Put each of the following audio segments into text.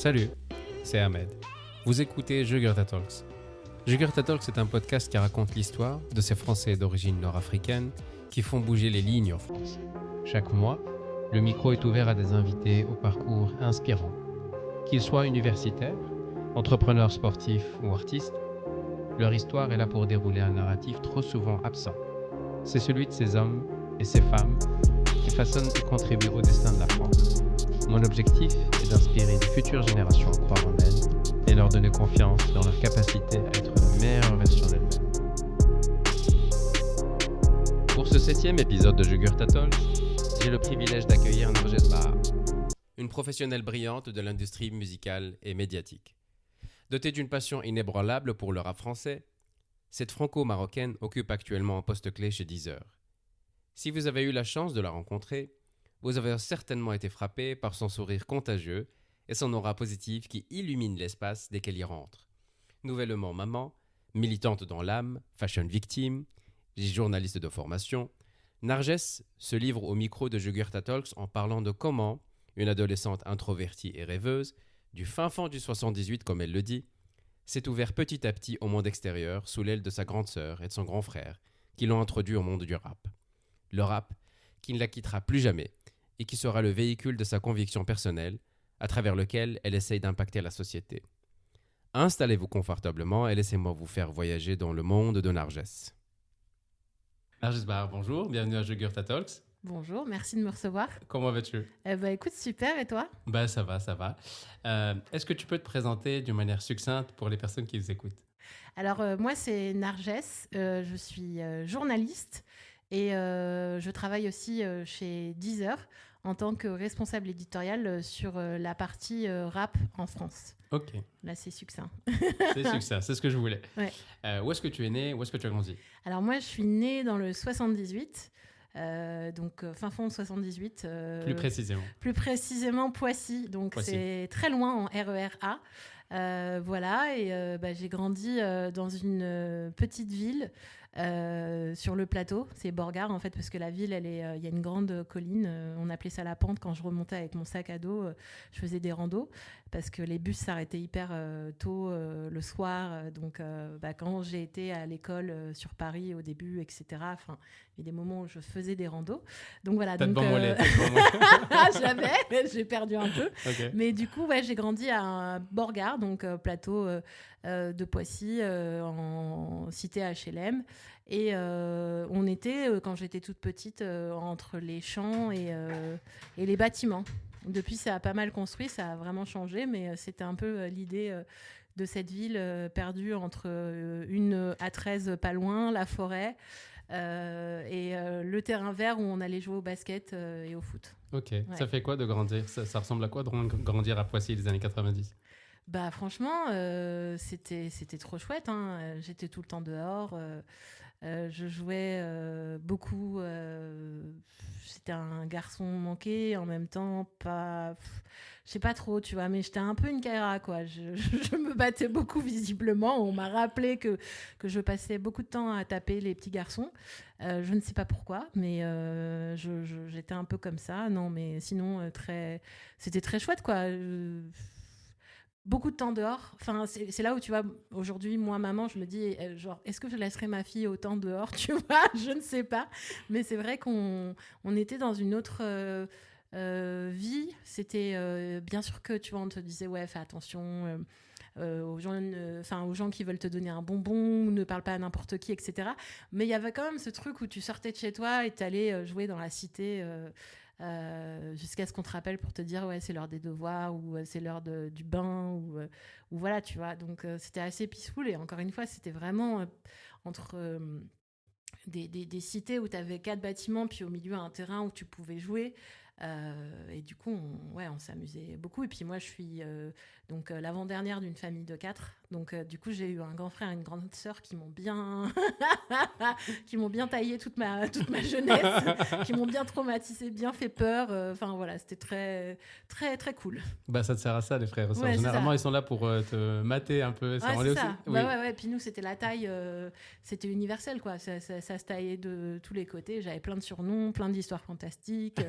Salut, c'est Ahmed. Vous écoutez Jugurtha Talks. Jugurtha Talks est un podcast qui raconte l'histoire de ces Français d'origine nord-africaine qui font bouger les lignes en France. Chaque mois, le micro est ouvert à des invités au parcours inspirant. Qu'ils soient universitaires, entrepreneurs sportifs ou artistes, leur histoire est là pour dérouler un narratif trop souvent absent. C'est celui de ces hommes et ces femmes qui façonnent et contribuent au destin de la France. Mon objectif est d'inspirer les futures générations à croire en elles et leur donner confiance dans leur capacité à être la meilleure version d'elles-mêmes. Pour ce 7e épisode de Jugurtha Talks, j'ai le privilège d'accueillir Narges Bahar, une professionnelle brillante de l'industrie musicale et médiatique. Dotée d'une passion inébranlable pour le rap français, cette franco-marocaine occupe actuellement un poste clé chez Deezer. Si vous avez eu la chance de la rencontrer, vous avez certainement été frappé par son sourire contagieux et son aura positive qui illumine l'espace dès qu'elle y rentre. Nouvellement maman, militante dans l'âme, fashion victime, journaliste de formation, Narges se livre au micro de Jugurtha Talks en parlant de comment une adolescente introvertie et rêveuse, du fin fond du 78 comme elle le dit, s'est ouverte petit à petit au monde extérieur sous l'aile de sa grande sœur et de son grand frère qui l'ont introduit au monde du rap. Le rap qui ne la quittera plus jamais et qui sera le véhicule de sa conviction personnelle à travers lequel elle essaye d'impacter la société. Installez-vous confortablement et laissez-moi vous faire voyager dans le monde de Narges. Narges Bahar, bonjour, bienvenue à Jugurtha Talks. Bonjour, merci de me recevoir. Comment vas-tu ? Écoute, super, et toi ? Ça va. Est-ce que tu peux te présenter d'une manière succincte pour les personnes qui nous écoutent ? Alors, moi, c'est Narges, je suis journaliste et je travaille aussi chez Deezer en tant que responsable éditorial sur la partie rap en France. Ok. Là, c'est succinct. C'est succinct, c'est ce que je voulais. Ouais. Où est-ce que tu es né ? Où est-ce que tu as grandi ? Alors, moi, je suis née dans le 78. Donc fin fond 78. Plus précisément. Plus précisément Poissy. Donc Poissy. C'est très loin en RER A. Voilà, et j'ai grandi dans une petite ville sur le plateau. C'est Borgard en fait, parce que la ville, il y a une grande colline. On appelait ça la pente. Quand je remontais avec mon sac à dos, je faisais des randos parce que les bus s'arrêtaient hyper tôt le soir. Donc quand j'ai été à l'école sur Paris au début, etc. Enfin, il y a des moments où je faisais des randos. Donc voilà. T'as de bons mollets. Je l'avais, j'ai perdu un peu. Okay. Mais du coup, j'ai grandi à Borgard, donc plateau de Poissy, en cité HLM. Et on était, quand j'étais toute petite, entre les champs et les bâtiments. Depuis, ça a pas mal construit, ça a vraiment changé, mais c'était un peu l'idée de cette ville perdue entre une A13 pas loin, la forêt, et le terrain vert où on allait jouer au basket et au foot. Ok, Ouais. Ça fait quoi de grandir ? Ça ressemble à quoi de grandir à Poissy des années 90 ? Franchement, c'était trop chouette. J'étais tout le temps dehors. Je jouais beaucoup. J'étais un garçon manqué, en même temps pas... Je sais pas trop, tu vois, mais j'étais un peu une Kaira, quoi. Je me battais beaucoup, visiblement. On m'a rappelé que je passais beaucoup de temps à taper les petits garçons. Je ne sais pas pourquoi, mais j'étais un peu comme ça. Non, mais sinon, c'était très chouette, quoi. Beaucoup de temps dehors. Enfin, c'est là où, tu vois, aujourd'hui, moi, maman, je me dis, est-ce que je laisserai ma fille autant dehors, tu vois ? Je ne sais pas. Mais c'est vrai qu'on était dans une autre vie. C'était bien sûr que, tu vois, on te disait, ouais, fais attention aux gens qui veulent te donner un bonbon, ne parle pas à n'importe qui, etc. Mais il y avait quand même ce truc où tu sortais de chez toi et t'allais jouer dans la cité... jusqu'à ce qu'on te rappelle pour te dire ouais c'est l'heure des devoirs ou c'est l'heure du bain ou voilà tu vois, donc c'était assez peaceful et encore une fois c'était vraiment entre des cités où tu avais 4 bâtiments puis au milieu un terrain où tu pouvais jouer et du coup on s'amusait beaucoup et puis moi je suis l'avant-dernière d'une famille de 4 donc du coup j'ai eu un grand frère et une grande sœur qui m'ont bien taillé toute ma jeunesse, qui m'ont bien traumatisé, bien fait peur, voilà, c'était très très très cool. Ça te sert à ça les frères. Ouais, généralement ils sont là pour te mater un peu. Ça c'est ça. Oui. Ouais. Puis nous c'était la taille, c'était universel quoi. Ça se taillait de tous les côtés. J'avais plein de surnoms, plein d'histoires fantastiques.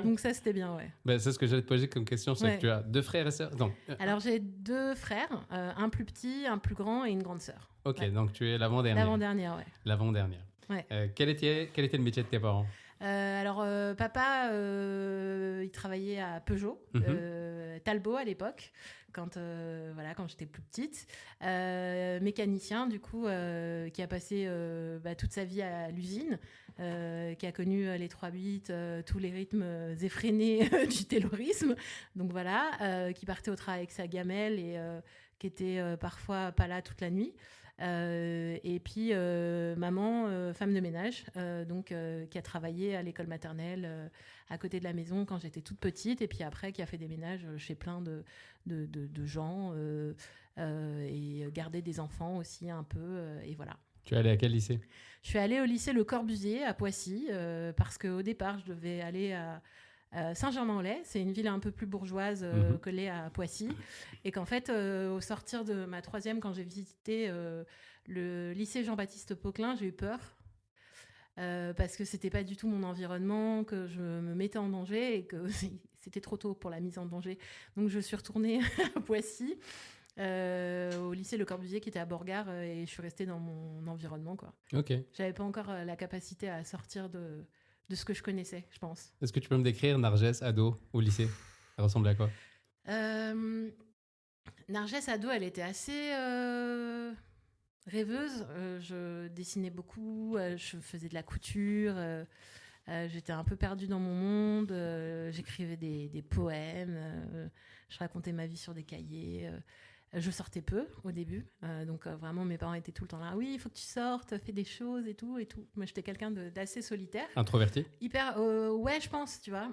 Donc ça, c'était bien, ouais. Ben, c'est ce que j'allais te poser comme question, c'est que tu as 2 frères et sœurs. Non. Alors, j'ai 2 frères, un plus petit, un plus grand et une grande sœur. Ok, donc tu es l'avant-dernière. L'avant-dernière, ouais. L'avant-dernière. Ouais. Quel était le métier de tes parents? Alors, papa, il travaillait à Peugeot, Talbot à l'époque, quand j'étais plus petite. Mécanicien, du coup, qui a passé toute sa vie à l'usine, qui a connu les 3-8, tous les rythmes effrénés du taylorisme. Donc voilà, qui partait au travail avec sa gamelle et qui était parfois pas là toute la nuit. Et puis maman, femme de ménage, qui a travaillé à l'école maternelle à côté de la maison quand j'étais toute petite, et puis après qui a fait des ménages chez plein de gens et gardé des enfants aussi un peu, et voilà. Tu es allée à quel lycée? Je suis allée au lycée Le Corbusier à Poissy parce qu'au départ je devais aller à Saint-Germain-en-Laye, c'est une ville un peu plus bourgeoise que l'est à Poissy, et qu'en fait, au sortir de ma 3e, quand j'ai visité le lycée Jean-Baptiste Poquelin, j'ai eu peur parce que c'était pas du tout mon environnement, que je me mettais en danger et que c'était trop tôt pour la mise en danger. Donc je suis retournée à Poissy, au lycée Le Corbusier qui était à Borgard, et je suis restée dans mon environnement, quoi. Ok. J'avais pas encore la capacité à sortir de ce que je connaissais, je pense. Est-ce que tu peux me décrire Narges, ado, au lycée? Ça ressemblait à quoi? Narges, ado, elle était assez rêveuse. Je dessinais beaucoup, je faisais de la couture, j'étais un peu perdue dans mon monde, j'écrivais des poèmes, je racontais ma vie sur des cahiers. Je sortais peu au début, donc vraiment mes parents étaient tout le temps là. Oui, il faut que tu sortes, fais des choses et tout et tout. Moi, j'étais quelqu'un d'assez solitaire. Introverti? Hyper, ouais, je pense, tu vois,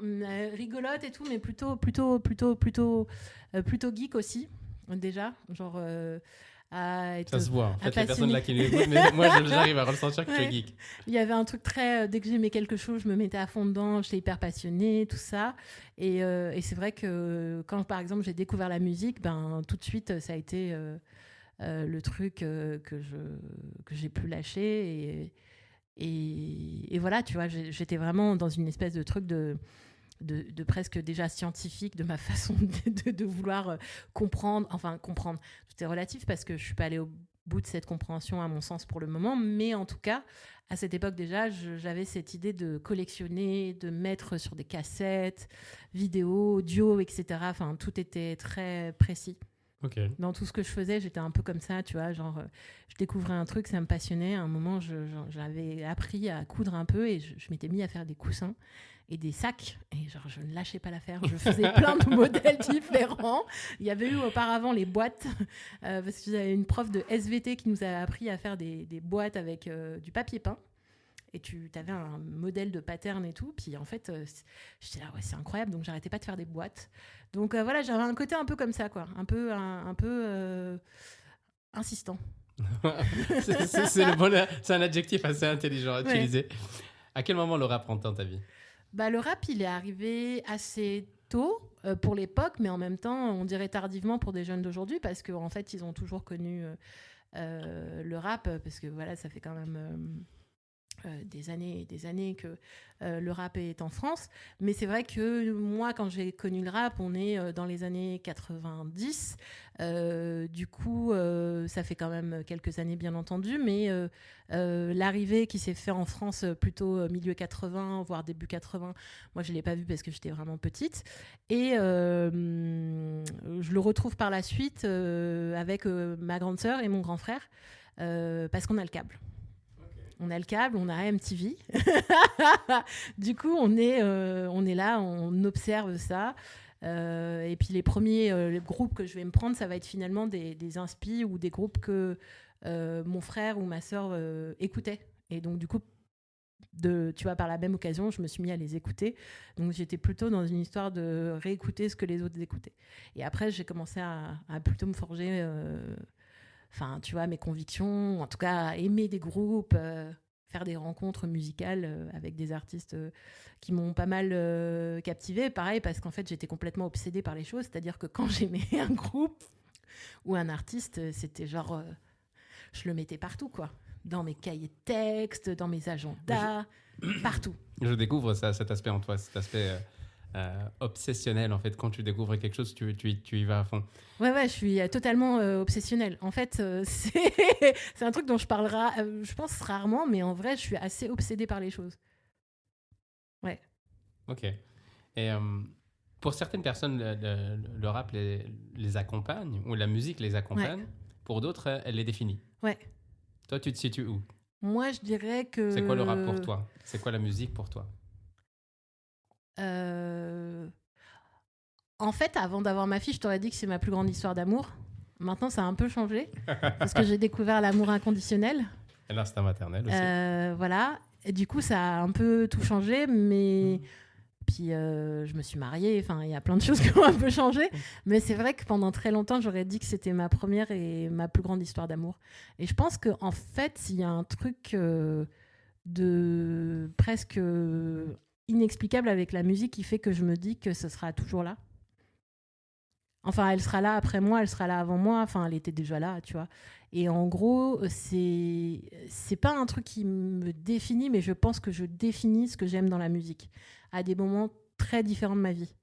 rigolote et tout, mais plutôt geek aussi, déjà, genre. Ça se voit. En fait, les personnes là qui nous écoutent, mais moi, j'arrive à ressentir que tu es geek. Il y avait un truc très... dès que j'aimais quelque chose, je me mettais à fond dedans, j'étais hyper passionnée, tout ça. Et c'est vrai que quand, par exemple, j'ai découvert la musique, ben, tout de suite, ça a été le truc que j'ai pu lâcher. Et voilà, tu vois, j'étais vraiment dans une espèce de truc de presque déjà scientifique de ma façon de vouloir comprendre, tout est relatif parce que je suis pas allée au bout de cette compréhension à mon sens pour le moment, mais en tout cas à cette époque déjà j'avais cette idée de collectionner, de mettre sur des cassettes vidéos, audio, etc. Enfin tout était très précis. Okay. Dans tout ce que je faisais, j'étais un peu comme ça, tu vois, genre je découvrais un truc, ça me passionnait. À un moment, j'avais appris à coudre un peu et je m'étais mis à faire des coussins et des sacs, et genre je ne lâchais pas l'affaire, je faisais plein de modèles différents. Il y avait eu auparavant les boîtes, parce que j'avais une prof de SVT qui nous a appris à faire des boîtes avec du papier peint, et tu avais un modèle de pattern et tout, puis en fait j'étais là, ouais, c'est incroyable, donc j'arrêtais pas de faire des boîtes. Donc voilà, j'avais un côté un peu comme ça, quoi, un peu insistant. C'est un adjectif assez intelligent à utiliser. À quel moment le rap rentre dans ta vie? Le rap, il est arrivé assez tôt pour l'époque, mais en même temps, on dirait tardivement pour des jeunes d'aujourd'hui, parce qu'en fait, ils ont toujours connu le rap, parce que voilà, ça fait quand même des années et des années que le rap est en France. Mais c'est vrai que moi, quand j'ai connu le rap, on est dans les années 90. Du coup, ça fait quand même quelques années, bien entendu. Mais l'arrivée qui s'est faite en France plutôt milieu 80, voire début 80, moi, je ne l'ai pas vu parce que j'étais vraiment petite. Et je le retrouve par la suite avec ma grande sœur et mon grand frère, parce qu'on a le câble. On a le câble, on a MTV. Du coup, on est là, on observe ça. Et puis les premiers groupes que je vais me prendre, ça va être finalement des inspi ou des groupes que mon frère ou ma sœur écoutaient. Et donc du coup, tu vois, par la même occasion, je me suis mis à les écouter. Donc j'étais plutôt dans une histoire de réécouter ce que les autres écoutaient. Et après, j'ai commencé à plutôt me forger... tu vois, mes convictions, en tout cas aimer des groupes, faire des rencontres musicales avec des artistes qui m'ont pas mal captivée. Pareil, parce qu'en fait, j'étais complètement obsédée par les choses. C'est-à-dire que quand j'aimais un groupe ou un artiste, c'était genre... je le mettais partout, quoi. Dans mes cahiers de texte, dans mes agendas, partout. Je découvre ça, cet aspect en toi, cet aspect obsessionnel, en fait. Quand tu découvres quelque chose, tu y vas à fond. Ouais, je suis totalement obsessionnelle. En fait, c'est un truc dont je parlerai, je pense, rarement, mais en vrai, je suis assez obsédée par les choses. Ouais. Ok. Et pour certaines personnes, le rap les accompagne, ou la musique les accompagne. Ouais. Pour d'autres, elle les définit. Ouais. Toi, tu te situes où? Moi, je dirais que... C'est quoi le rap pour toi? C'est quoi la musique pour toi? En fait, avant d'avoir ma fille, je t'aurais dit que c'est ma plus grande histoire d'amour. Maintenant, ça a un peu changé parce que j'ai découvert l'amour inconditionnel. Et l'instinct maternel aussi. Voilà. Et du coup, ça a un peu tout changé, mais... Puis, je me suis mariée. Enfin, il y a plein de choses qui ont un peu changé. Mais c'est vrai que pendant très longtemps, j'aurais dit que c'était ma première et ma plus grande histoire d'amour. Et je pense qu'en fait, il y a un truc de presque inexplicable avec la musique qui fait que je me dis que ce sera toujours là. Enfin, elle sera là après moi, elle sera là avant moi. Enfin, elle était déjà là, tu vois. Et en gros, c'est pas un truc qui me définit, mais je pense que je définis ce que j'aime dans la musique à des moments très différents de ma vie.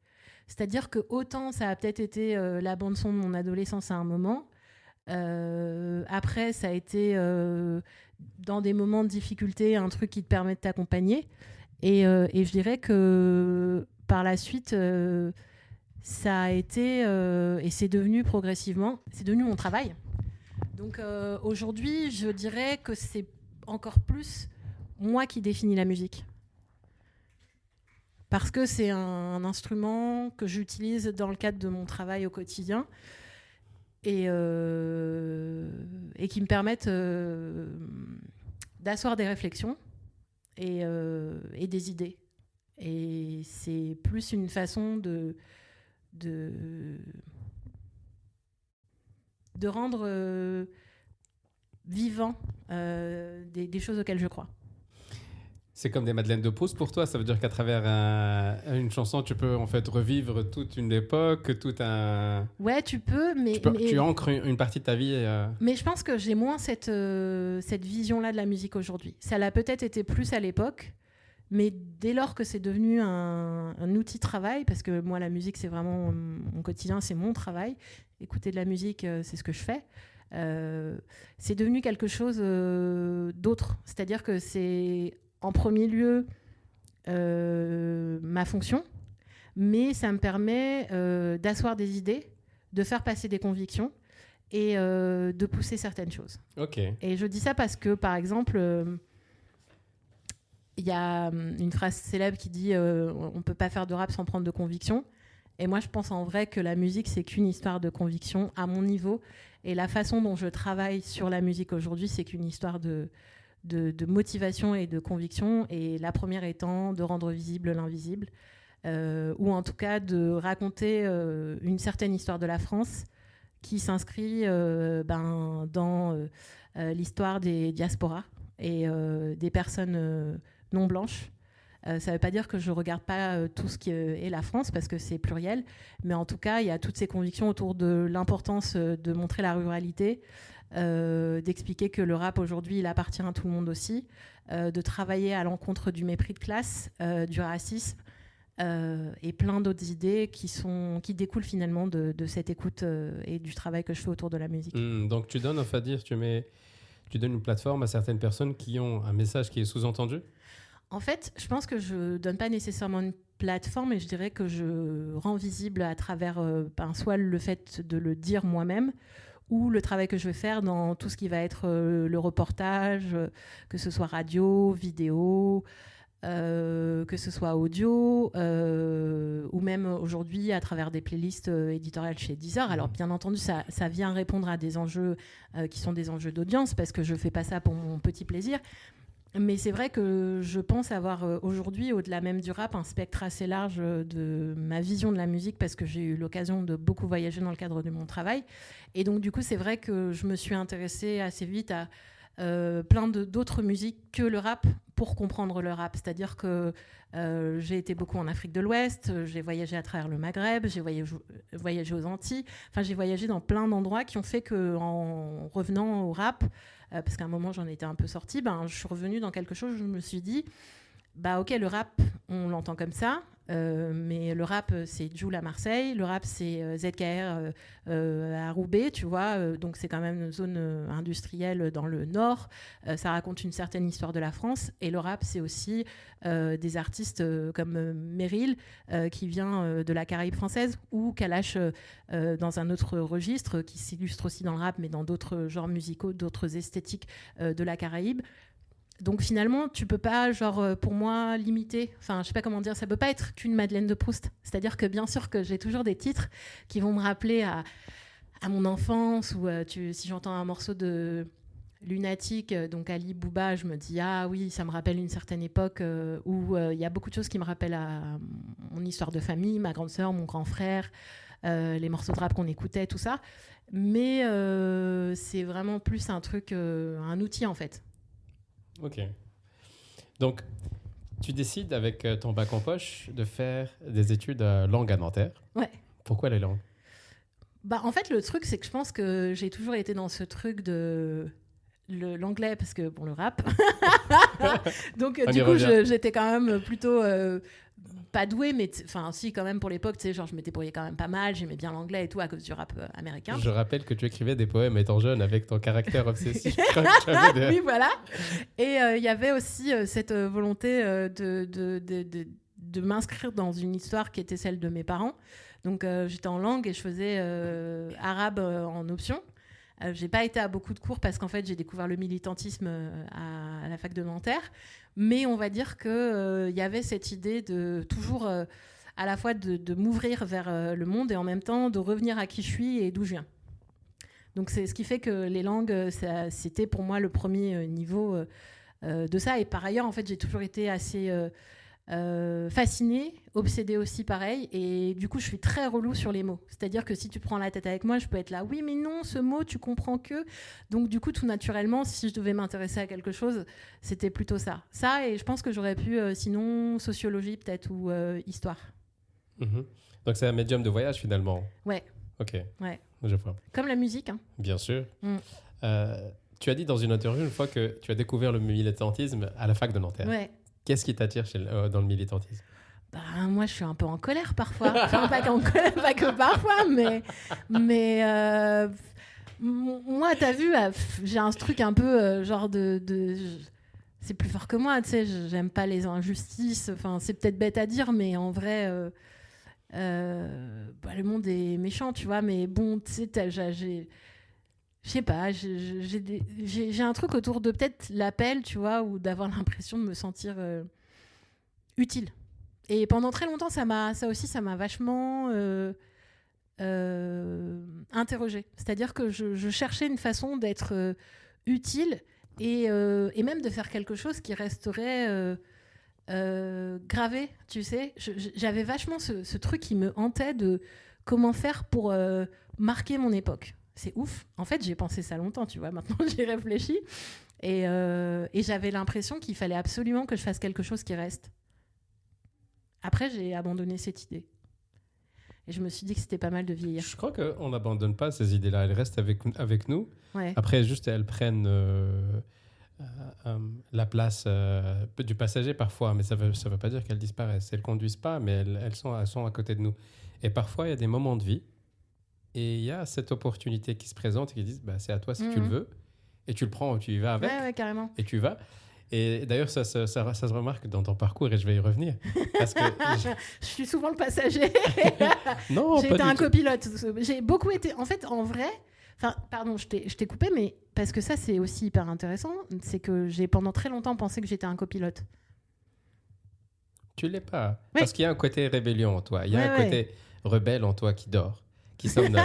C'est-à-dire que autant ça a peut-être été la bande-son de mon adolescence à un moment. Après, ça a été dans des moments de difficulté, un truc qui te permet de t'accompagner. Et je dirais que par la suite... ça a été, et c'est devenu progressivement, c'est devenu mon travail. Donc aujourd'hui, je dirais que c'est encore plus moi qui définis la musique. Parce que c'est un instrument que j'utilise dans le cadre de mon travail au quotidien et qui me permettent d'asseoir des réflexions et des idées. Et c'est plus une façon de rendre vivant des choses auxquelles je crois. C'est comme des madeleines de Proust pour toi. Ça veut dire qu'à travers une chanson, tu peux en fait revivre toute une époque, tout un... Ouais, tu peux, mais... Tu ancres une partie de ta vie. Mais je pense que j'ai moins cette vision-là de la musique aujourd'hui. Ça l'a peut-être été plus à l'époque, mais dès lors que c'est devenu un outil de travail, parce que moi, la musique, c'est vraiment mon quotidien, c'est mon travail. Écouter de la musique, c'est ce que je fais. C'est devenu quelque chose d'autre. C'est-à-dire que c'est, en premier lieu, ma fonction, mais ça me permet d'asseoir des idées, de faire passer des convictions et de pousser certaines choses. Okay. Et je dis ça parce que, par exemple... il y a une phrase célèbre qui dit on ne peut pas faire de rap sans prendre de conviction. Et moi, je pense en vrai que la musique, c'est qu'une histoire de conviction à mon niveau. Et la façon dont je travaille sur la musique aujourd'hui, c'est qu'une histoire de motivation et de conviction. Et la première étant de rendre visible l'invisible, ou en tout cas de raconter une certaine histoire de la France qui s'inscrit dans l'histoire des diasporas et des personnes... non blanche. Ça ne veut pas dire que je ne regarde pas tout ce qui est la France, parce que c'est pluriel, mais en tout cas, il y a toutes ces convictions autour de l'importance de montrer la ruralité, d'expliquer que le rap, aujourd'hui, il appartient à tout le monde aussi, de travailler à l'encontre du mépris de classe, du racisme, et plein d'autres idées qui découlent finalement de cette écoute et du travail que je fais autour de la musique. Donc tu donnes, enfin dire, tu donnes une plateforme à certaines personnes qui ont un message qui est sous-entendu? En fait, je pense que je ne donne pas nécessairement une plateforme, mais je dirais que je rends visible à travers soit le fait de le dire moi-même, ou le travail que je vais faire dans tout ce qui va être le reportage, que ce soit radio, vidéo, que ce soit audio, ou même aujourd'hui à travers des playlists éditoriales chez Deezer. Alors bien entendu, ça vient répondre à des enjeux qui sont des enjeux d'audience, parce que je ne fais pas ça pour mon petit plaisir. Mais c'est vrai que je pense avoir aujourd'hui, au-delà même du rap, un spectre assez large de ma vision de la musique, parce que j'ai eu l'occasion de beaucoup voyager dans le cadre de mon travail. Et donc du coup, c'est vrai que je me suis intéressée assez vite à plein d'autres musiques que le rap pour comprendre le rap. C'est-à-dire que j'ai été beaucoup en Afrique de l'Ouest, j'ai voyagé à travers le Maghreb, j'ai voyagé aux Antilles. Enfin, j'ai voyagé dans plein d'endroits qui ont fait qu'en revenant au rap, parce qu'à un moment j'en étais un peu sortie, je suis revenue dans quelque chose où je me suis dit bah ok, le rap, on l'entend comme ça. Mais le rap, c'est Jul à Marseille, le rap, c'est ZKR à Roubaix, tu vois, donc c'est quand même une zone industrielle dans le nord, ça raconte une certaine histoire de la France, et le rap, c'est aussi des artistes comme Meryl, qui vient de la Caraïbe française, ou Kalash dans un autre registre, qui s'illustre aussi dans le rap, mais dans d'autres genres musicaux, d'autres esthétiques de la Caraïbe. Donc finalement, tu peux pas, pour moi, limiter. Enfin, je sais pas comment dire, ça peut pas être qu'une Madeleine de Proust. C'est-à-dire que bien sûr que j'ai toujours des titres qui vont me rappeler à mon enfance, ou si j'entends un morceau de Lunatique, donc Ali Bouba, je me dis ah oui, ça me rappelle une certaine époque où il y a beaucoup de choses qui me rappellent à mon histoire de famille, ma grande sœur, mon grand frère, les morceaux de rap qu'on écoutait, tout ça. Mais c'est vraiment plus un truc, un outil en fait. Ok. Donc, tu décides avec ton bac en poche de faire des études langue à Nanterre. Ouais. Pourquoi les langues? Bah, en fait, le truc, c'est que je pense que j'ai toujours été dans ce truc de l'anglais, parce que, bon, le rap. Donc, du coup, j'étais quand même plutôt pas douée, mais enfin, si, quand même, pour l'époque, tu sais, genre, je m'étais débrouillée quand même pas mal, j'aimais bien l'anglais et tout, à cause du rap américain. Je rappelle que tu écrivais des poèmes étant jeune avec ton caractère obsessif. Oui, voilà. Et il y avait aussi cette volonté de m'inscrire dans une histoire qui était celle de mes parents. Donc, j'étais en langue et je faisais arabe en option. J'ai pas été à beaucoup de cours parce qu'en fait, j'ai découvert le militantisme à la fac de Nanterre. Mais on va dire qu'il y avait cette idée de toujours, à la fois de m'ouvrir vers le monde et en même temps de revenir à qui je suis et d'où je viens. Donc, c'est ce qui fait que les langues, c'était pour moi le premier niveau de ça. Et par ailleurs, en fait, j'ai toujours été assez fascinée, obsédée aussi, pareil. Et du coup, je suis très relou sur les mots. C'est-à-dire que si tu prends la tête avec moi, je peux être là, oui, mais non, ce mot, tu comprends que. Donc, du coup, tout naturellement, si je devais m'intéresser à quelque chose, c'était plutôt ça. Ça, et je pense que j'aurais pu, sinon, sociologie peut-être, ou histoire. Mm-hmm. Donc, c'est un médium de voyage, finalement. Ouais. Ok. Ouais. Je vois. Comme la musique, hein. Bien sûr. Tu as dit dans une interview une fois que tu as découvert le militantisme à la fac de Nanterre. Ouais. Qu'est-ce qui t'attire dans le militantisme? Bah, moi, je suis un peu en colère parfois. Enfin, pas qu'en colère, pas que parfois, mais moi, t'as vu, j'ai un truc un peu genre c'est plus fort que moi, tu sais, j'aime pas les injustices. Enfin, c'est peut-être bête à dire, mais en vrai, le monde est méchant, tu vois. Mais bon, tu sais, je sais pas, j'ai un truc autour de peut-être l'appel, tu vois, ou d'avoir l'impression de me sentir utile. Et pendant très longtemps, ça m'a vachement interrogée. C'est-à-dire que je cherchais une façon d'être utile et même de faire quelque chose qui resterait gravé, tu sais. J'avais vachement ce truc qui me hantait de comment faire pour marquer mon époque. C'est ouf. En fait, j'ai pensé ça longtemps, tu vois. Maintenant, j'y réfléchis. Et j'avais l'impression qu'il fallait absolument que je fasse quelque chose qui reste. Après, j'ai abandonné cette idée. Et je me suis dit que c'était pas mal de vieillir. Je crois qu'on n'abandonne pas ces idées-là. Elles restent avec nous. Ouais. Après, juste, elles prennent la place du passager parfois. Mais ça veut pas dire qu'elles disparaissent. Elles ne conduisent pas, mais elles sont à côté de nous. Et parfois, il y a des moments de vie. Et il y a cette opportunité qui se présente et qui dit bah, c'est à toi si tu le veux. Et tu le prends, tu y vas avec. Ouais, carrément. Et tu vas. Et d'ailleurs, ça se remarque dans ton parcours et je vais y revenir. Parce que je suis souvent le passager. Non, j'ai été un copilote. J'ai beaucoup été. En fait, en vrai. Enfin, pardon, je t'ai coupé, mais parce que ça, c'est aussi hyper intéressant. C'est que j'ai pendant très longtemps pensé que j'étais un copilote. Tu l'es pas. Oui. Parce qu'il y a un côté rébellion en toi. Il y a un côté rebelle en toi qui dort, qui somnole.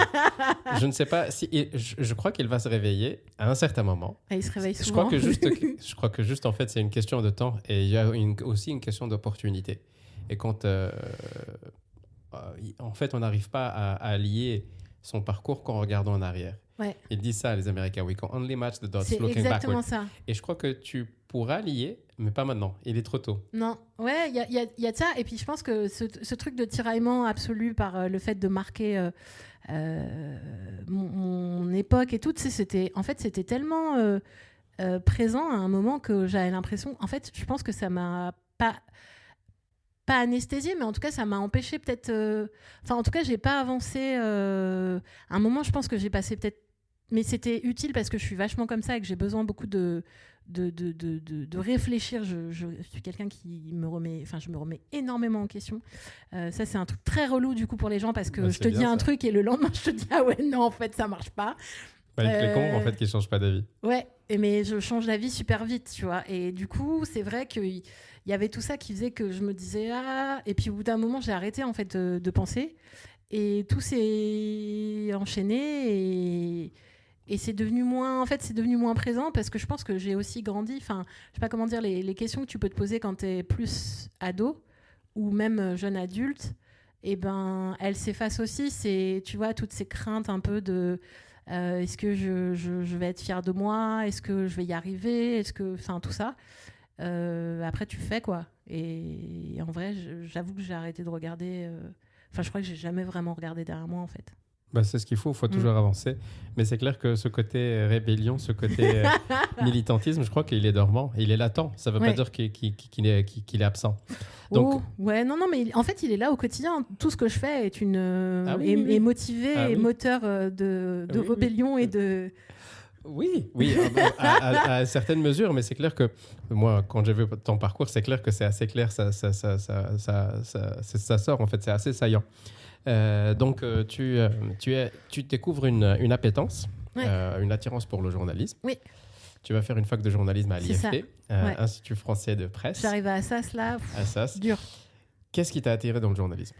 Je ne sais pas si. Je crois qu'il va se réveiller à un certain moment. Et il se réveille souvent. Je crois que juste en fait, c'est une question de temps et il y a aussi une question d'opportunité. Et quand en fait, on n'arrive pas à lier son parcours qu'en regardant en arrière. Ouais. Ils disent ça, les Américains. We can only match the dots c'est looking exactement backward. ça. Et je crois que tu pourras lier, mais pas maintenant. Il est trop tôt. Non, ouais, il y a de ça. Et puis je pense que ce truc de tiraillement absolu par le fait de marquer mon époque et tout, c'était tellement présent à un moment que j'avais l'impression. En fait, je pense que ça m'a pas anesthésié, mais en tout cas, ça m'a empêché peut-être... Enfin, en tout cas, j'ai pas avancé. À un moment, je pense que j'ai passé peut-être... Mais c'était utile parce que je suis vachement comme ça et que j'ai besoin beaucoup de réfléchir. Je suis quelqu'un qui me remet... Enfin, je me remets énormément en question. Ça, c'est un truc très relou, du coup, pour les gens parce que je te dis un truc et le lendemain, je te dis « Ah ouais, non, en fait, ça marche pas. » Il y a que les cons, en fait, qui ne changent pas d'avis. Ouais, mais je change d'avis super vite, tu vois. Et du coup, c'est vrai qu'il y avait tout ça qui faisait que je me disais ah. Et puis au bout d'un moment, j'ai arrêté en fait de penser. Et tout s'est enchaîné et c'est devenu moins. En fait, c'est devenu moins présent parce que je pense que j'ai aussi grandi. Enfin, je sais pas comment dire, les questions que tu peux te poser quand tu es plus ado ou même jeune adulte, et ben, elles s'effacent aussi. C'est, tu vois, toutes ces craintes un peu de est-ce que je vais être fière de moi? Est-ce que je vais y arriver? Est-ce que, enfin, tout ça. Après, tu fais quoi. Et en vrai, j'avoue que j'ai arrêté de regarder. Enfin, je crois que j'ai jamais vraiment regardé derrière moi, en fait. Bah, c'est ce qu'il faut toujours avancer. Mais c'est clair que ce côté rébellion, ce côté militantisme, je crois qu'il est dormant, il est latent. Ça ne veut pas dire qu'il est absent. Donc, ouais, non, mais en fait, il est là au quotidien. Tout ce que je fais est est motivé et moteur de rébellion et de... Oui, à certaines mesures, mais c'est clair que moi, quand j'ai vu ton parcours, c'est clair que c'est assez clair, ça sort, en fait, c'est assez saillant. Donc, tu découvres une appétence, une attirance pour le journalisme. Oui. Tu vas faire une fac de journalisme à l'IFP, Institut français de presse. J'arrive à Assas, là. Assas. Dur. Qu'est-ce qui t'a attiré dans le journalisme?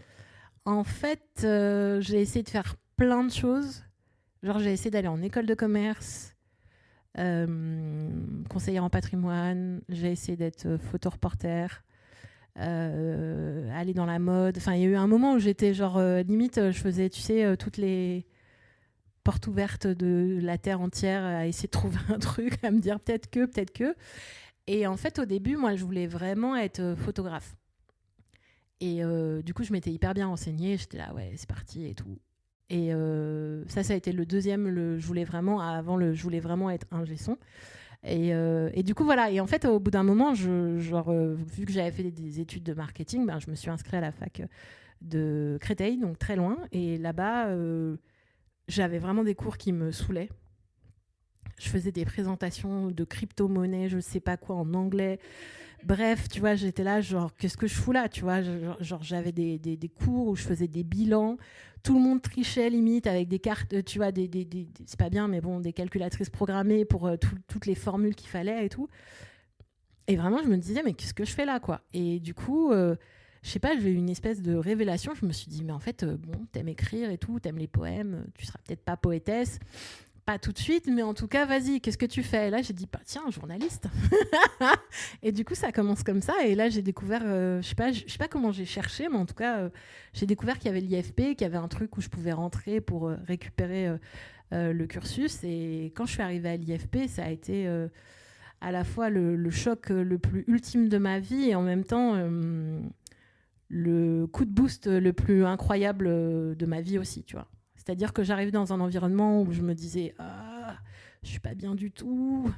En fait, j'ai essayé de faire plein de choses. Genre, j'ai essayé d'aller en école de commerce, conseillère en patrimoine. J'ai essayé d'être photoreporter. Aller dans la mode. Enfin, il y a eu un moment où j'étais genre limite, je faisais, tu sais, toutes les portes ouvertes de la terre entière à essayer de trouver un truc, à me dire peut-être que. Et en fait, au début, moi, je voulais vraiment être photographe. Et du coup, je m'étais hyper bien renseignée. J'étais là, ouais, c'est parti et tout. Et ça a été le deuxième. Je voulais vraiment être ingé son. Et du coup, voilà. Et en fait, au bout d'un moment, vu que j'avais fait des études de marketing, ben, je me suis inscrite à la fac de Créteil, donc très loin. Et là-bas, j'avais vraiment des cours qui me saoulaient. Je faisais des présentations de crypto-monnaie, je sais pas quoi, en anglais. Bref, tu vois, j'étais là, genre, qu'est-ce que je fous là, tu vois, genre, j'avais des cours où je faisais des bilans. Tout le monde trichait limite avec des cartes, tu vois, c'est pas bien, mais bon, des calculatrices programmées pour toutes les formules qu'il fallait et tout. Et vraiment, je me disais, mais qu'est-ce que je fais là, quoi? Et du coup, je sais pas, j'ai eu une espèce de révélation. Je me suis dit, mais en fait, bon, t'aimes écrire et tout, t'aimes les poèmes, tu seras peut-être pas poétesse. Pas tout de suite, mais en tout cas, vas-y, qu'est-ce que tu fais? Et là, j'ai dit, bah, tiens, journaliste. Et du coup, ça commence comme ça. Et là, j'ai découvert, je sais pas comment j'ai cherché, mais en tout cas, j'ai découvert qu'il y avait l'IFP, qu'il y avait un truc où je pouvais rentrer pour récupérer le cursus. Et quand je suis arrivée à l'IFP, ça a été à la fois le choc le plus ultime de ma vie et en même temps le coup de boost le plus incroyable de ma vie aussi, tu vois. C'est-à-dire que j'arrivais dans un environnement où je me disais je suis pas bien du tout.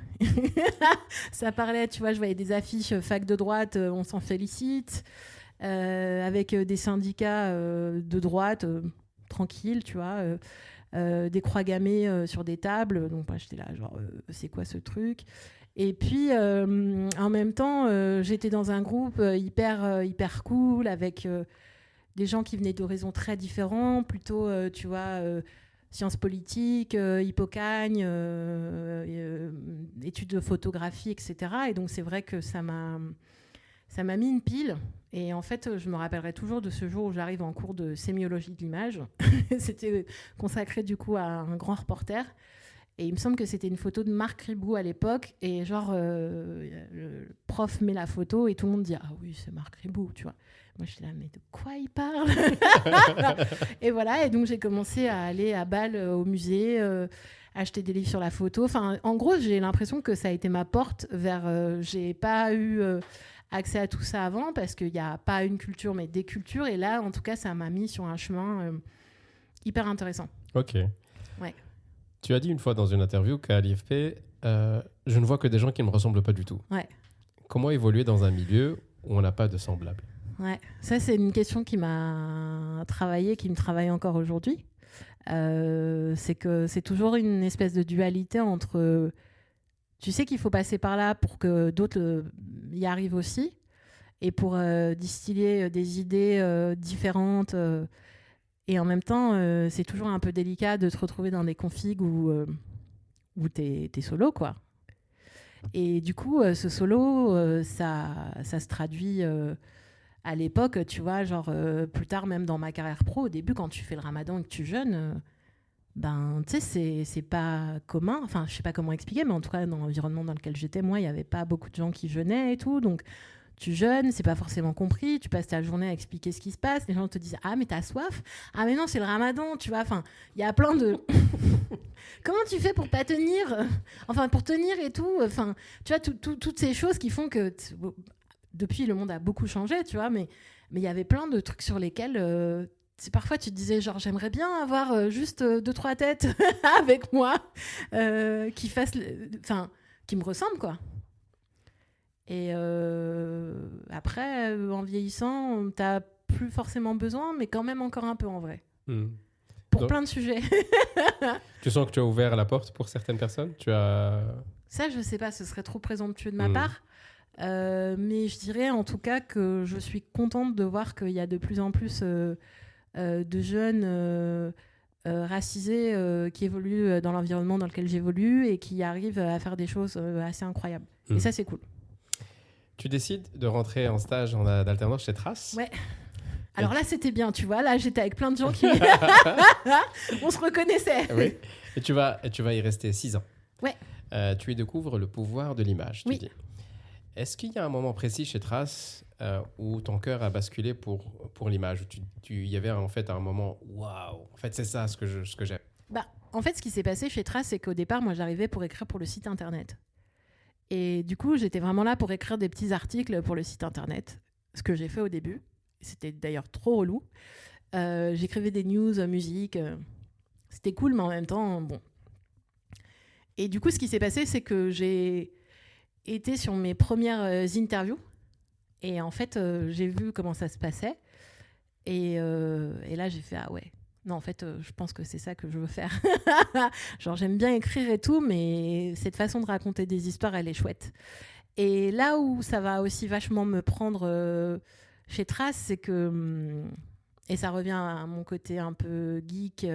Ça parlait, tu vois, je voyais des affiches fac de droite, on s'en félicite, avec des syndicats de droite, tranquilles, tu vois, des croix gammées sur des tables. Donc moi, j'étais là, genre, c'est quoi ce truc? Et puis, en même temps, j'étais dans un groupe hyper cool, avec... des gens qui venaient d'horizons très différents, plutôt, tu vois, sciences politiques, Hippocagne, études de photographie, etc. Et donc, c'est vrai que ça m'a mis une pile. Et en fait, je me rappellerai toujours de ce jour où j'arrive en cours de sémiologie de l'image. C'était consacré, du coup, à un grand reporter. Et il me semble que c'était une photo de Marc Ribou à l'époque. Et genre, le prof met la photo et tout le monde dit « Ah oui, c'est Marc Ribou », tu vois. Moi, je suis là, mais de quoi il parle? Et voilà, et donc j'ai commencé à aller à Bâle au musée, acheter des livres sur la photo. Enfin, en gros, j'ai l'impression que ça a été ma porte vers... j'ai pas eu accès à tout ça avant parce qu'il n'y a pas une culture, mais des cultures. Et là, en tout cas, ça m'a mis sur un chemin hyper intéressant. Ok. Ouais. Tu as dit une fois dans une interview qu'à l'IFP, je ne vois que des gens qui ne me ressemblent pas du tout. Ouais. Comment évoluer dans un milieu où on n'a pas de semblable? Ouais, ça c'est une question qui m'a travaillé, qui me travaille encore aujourd'hui. C'est que c'est toujours une espèce de dualité entre tu sais qu'il faut passer par là pour que d'autres y arrivent aussi et pour distiller des idées différentes et en même temps c'est toujours un peu délicat de te retrouver dans des configs où t'es solo quoi. Et du coup ce solo ça se traduit à l'époque, tu vois, genre plus tard, même dans ma carrière pro, au début, quand tu fais le ramadan et que tu jeûnes, ben, tu sais, c'est pas commun. Enfin, je sais pas comment expliquer, mais en tout cas, dans l'environnement dans lequel j'étais, moi, il y avait pas beaucoup de gens qui jeûnaient et tout. Donc, tu jeûnes, c'est pas forcément compris. Tu passes ta journée à expliquer ce qui se passe. Les gens te disent ah, mais t'as soif? Ah, mais non, c'est le ramadan, tu vois. Enfin, il y a plein de. Comment tu fais pour pas tenir? Enfin, pour tenir et tout. Enfin, tu vois, toutes ces choses qui font que. Depuis, le monde a beaucoup changé, tu vois, mais il y avait plein de trucs sur lesquels parfois tu te disais genre j'aimerais bien avoir juste 2-3 têtes avec moi qui fassent, enfin qui me ressemblent quoi. Et après en vieillissant, t'as plus forcément besoin, mais quand même encore un peu en vrai. Pour plein de sujets. Tu sens que tu as ouvert la porte pour certaines personnes? Ça, je sais pas, ce serait trop présomptueux de ma part. Mais je dirais en tout cas que je suis contente de voir qu'il y a de plus en plus de jeunes racisés qui évoluent dans l'environnement dans lequel j'évolue et qui arrivent à faire des choses assez incroyables. Et ça, c'est cool. Tu décides de rentrer en stage d'alternance chez Trace. Ouais. Alors là, c'était bien, tu vois. Là, j'étais avec plein de gens qui... On se reconnaissait. Oui. Et tu vas y rester 6 ans. Ouais. Tu y découvres le pouvoir de l'image, tu oui. dis. Est-ce qu'il y a un moment précis chez Trace où ton cœur a basculé pour l'image, où il y avait en fait un moment waouh, en fait c'est ça ce que j'aime? Bah, en fait, ce qui s'est passé chez Trace, c'est qu'au départ, moi, j'arrivais pour écrire pour le site internet. Et du coup, j'étais vraiment là pour écrire des petits articles pour le site internet, ce que j'ai fait au début. C'était d'ailleurs trop relou. J'écrivais des news, musique. C'était cool, mais en même temps, bon. Et du coup, ce qui s'est passé, c'est que j'ai été sur mes premières interviews et en fait j'ai vu comment ça se passait et là j'ai fait ah ouais non en fait je pense que c'est ça que je veux faire. Genre j'aime bien écrire et tout, mais cette façon de raconter des histoires elle est chouette. Et là où ça va aussi vachement me prendre chez Trace, c'est que et ça revient à mon côté un peu geek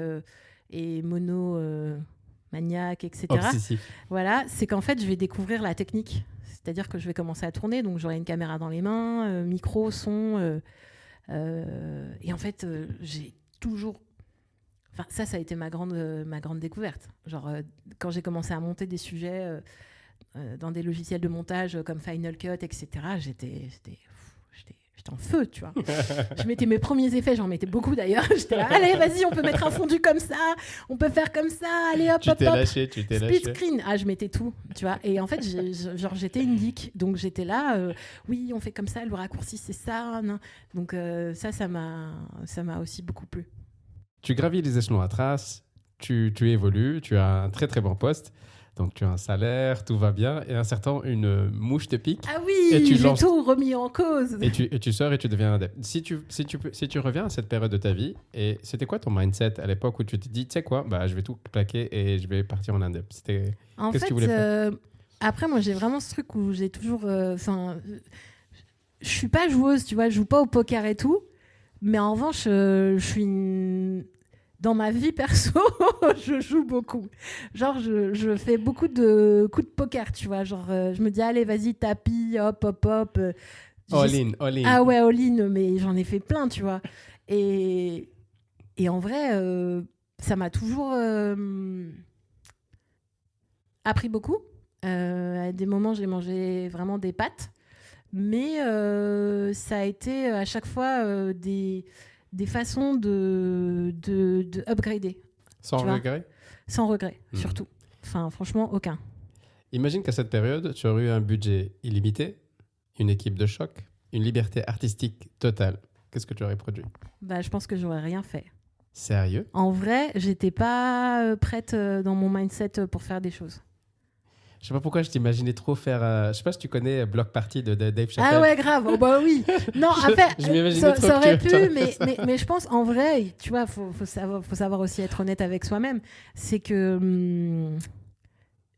et mono maniaque, etc. Obsessif. Voilà, c'est qu'en fait, je vais découvrir la technique. C'est-à-dire que je vais commencer à tourner, donc j'aurai une caméra dans les mains, micro, son. Et en fait, j'ai toujours... Enfin, ça a été ma grande découverte. Genre, quand j'ai commencé à monter des sujets dans des logiciels de montage comme Final Cut, etc., j'étais en feu, tu vois. Je mettais mes premiers effets, j'en mettais beaucoup d'ailleurs. J'étais là, allez, vas-y, on peut mettre un fondu comme ça, on peut faire comme ça, allez, hop, hop, hop. Tu t'es lâché. Split screen, je mettais tout, tu vois. Et en fait, j'étais une geek, donc j'étais là, oui, on fait comme ça, le raccourci, c'est ça. Non. Donc ça m'a aussi beaucoup plu. Tu gravis les échelons à Trace, tu évolues, tu as un très très bon poste. Donc, tu as un salaire, tout va bien, et un certain une mouche te pique. Ah oui, j'ai tout remis en cause. Et tu sors et tu deviens indep. Si tu reviens à cette période de ta vie, et c'était quoi ton mindset à l'époque où tu te dis, tu sais quoi, bah, je vais tout plaquer et je vais partir en indep? Qu'est-ce que tu voulais faire? Après, moi, j'ai vraiment ce truc où j'ai toujours... je suis pas joueuse, tu vois, je joue pas au poker et tout, mais en revanche, je suis... Dans ma vie perso, je joue beaucoup. Genre, je fais beaucoup de coups de poker, tu vois. Genre, je me dis, allez, vas-y, tapis, hop, hop, hop. All in. Ah ouais, all in, mais j'en ai fait plein, tu vois. Et en vrai, ça m'a toujours appris beaucoup. À des moments, j'ai mangé vraiment des pâtes. Mais ça a été à chaque fois des façons de upgrader. Sans regret? Sans regret, surtout. Enfin, franchement, aucun. Imagine qu'à cette période, tu aurais eu un budget illimité, une équipe de choc, une liberté artistique totale. Qu'est-ce que tu aurais produit? Bah, je pense que j'aurais rien fait. Sérieux? En vrai, j'étais pas prête dans mon mindset pour faire des choses. Je sais pas pourquoi je t'imaginais trop faire. Je sais pas si tu connais Block Party de Dave Chappelle. Ah ouais, grave. Oh bah oui. Non, après, je m'imaginais trop ça aurait que pu, mais je pense, en vrai, tu vois, faut savoir aussi être honnête avec soi-même. C'est que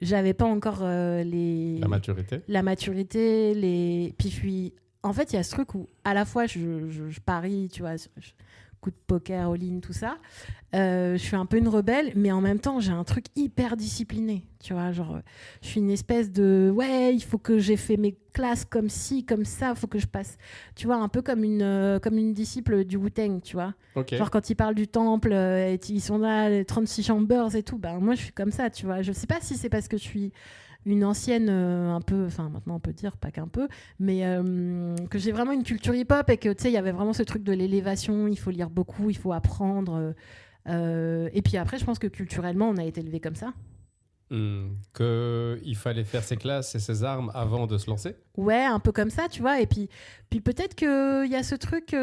j'avais pas encore La maturité. la maturité, puis en fait, il y a ce truc où, à la fois, je parie, tu vois, coup de poker, all-in, tout ça. Je suis un peu une rebelle, mais en même temps, j'ai un truc hyper discipliné. Tu vois, genre, je suis une espèce de ouais, il faut que j'ai fait mes classes comme ci, comme ça, il faut que je passe. Tu vois, un peu comme une disciple du Wu-Tang, tu vois. Ok. Genre, quand ils parlent du temple, et ils sont là, les 36 chambers et tout, ben moi, je suis comme ça, tu vois. Je sais pas si c'est parce que je suis une ancienne, un peu, enfin maintenant on peut dire, pas qu'un peu, mais que j'ai vraiment une culture hip-hop et que tu sais, il y avait vraiment ce truc de l'élévation, il faut lire beaucoup, il faut apprendre. Et puis après, je pense que culturellement, on a été élevé comme ça. Qu'il fallait faire ses classes et ses armes avant de se lancer. Ouais, un peu comme ça, tu vois. Et puis peut-être qu'il y a ce truc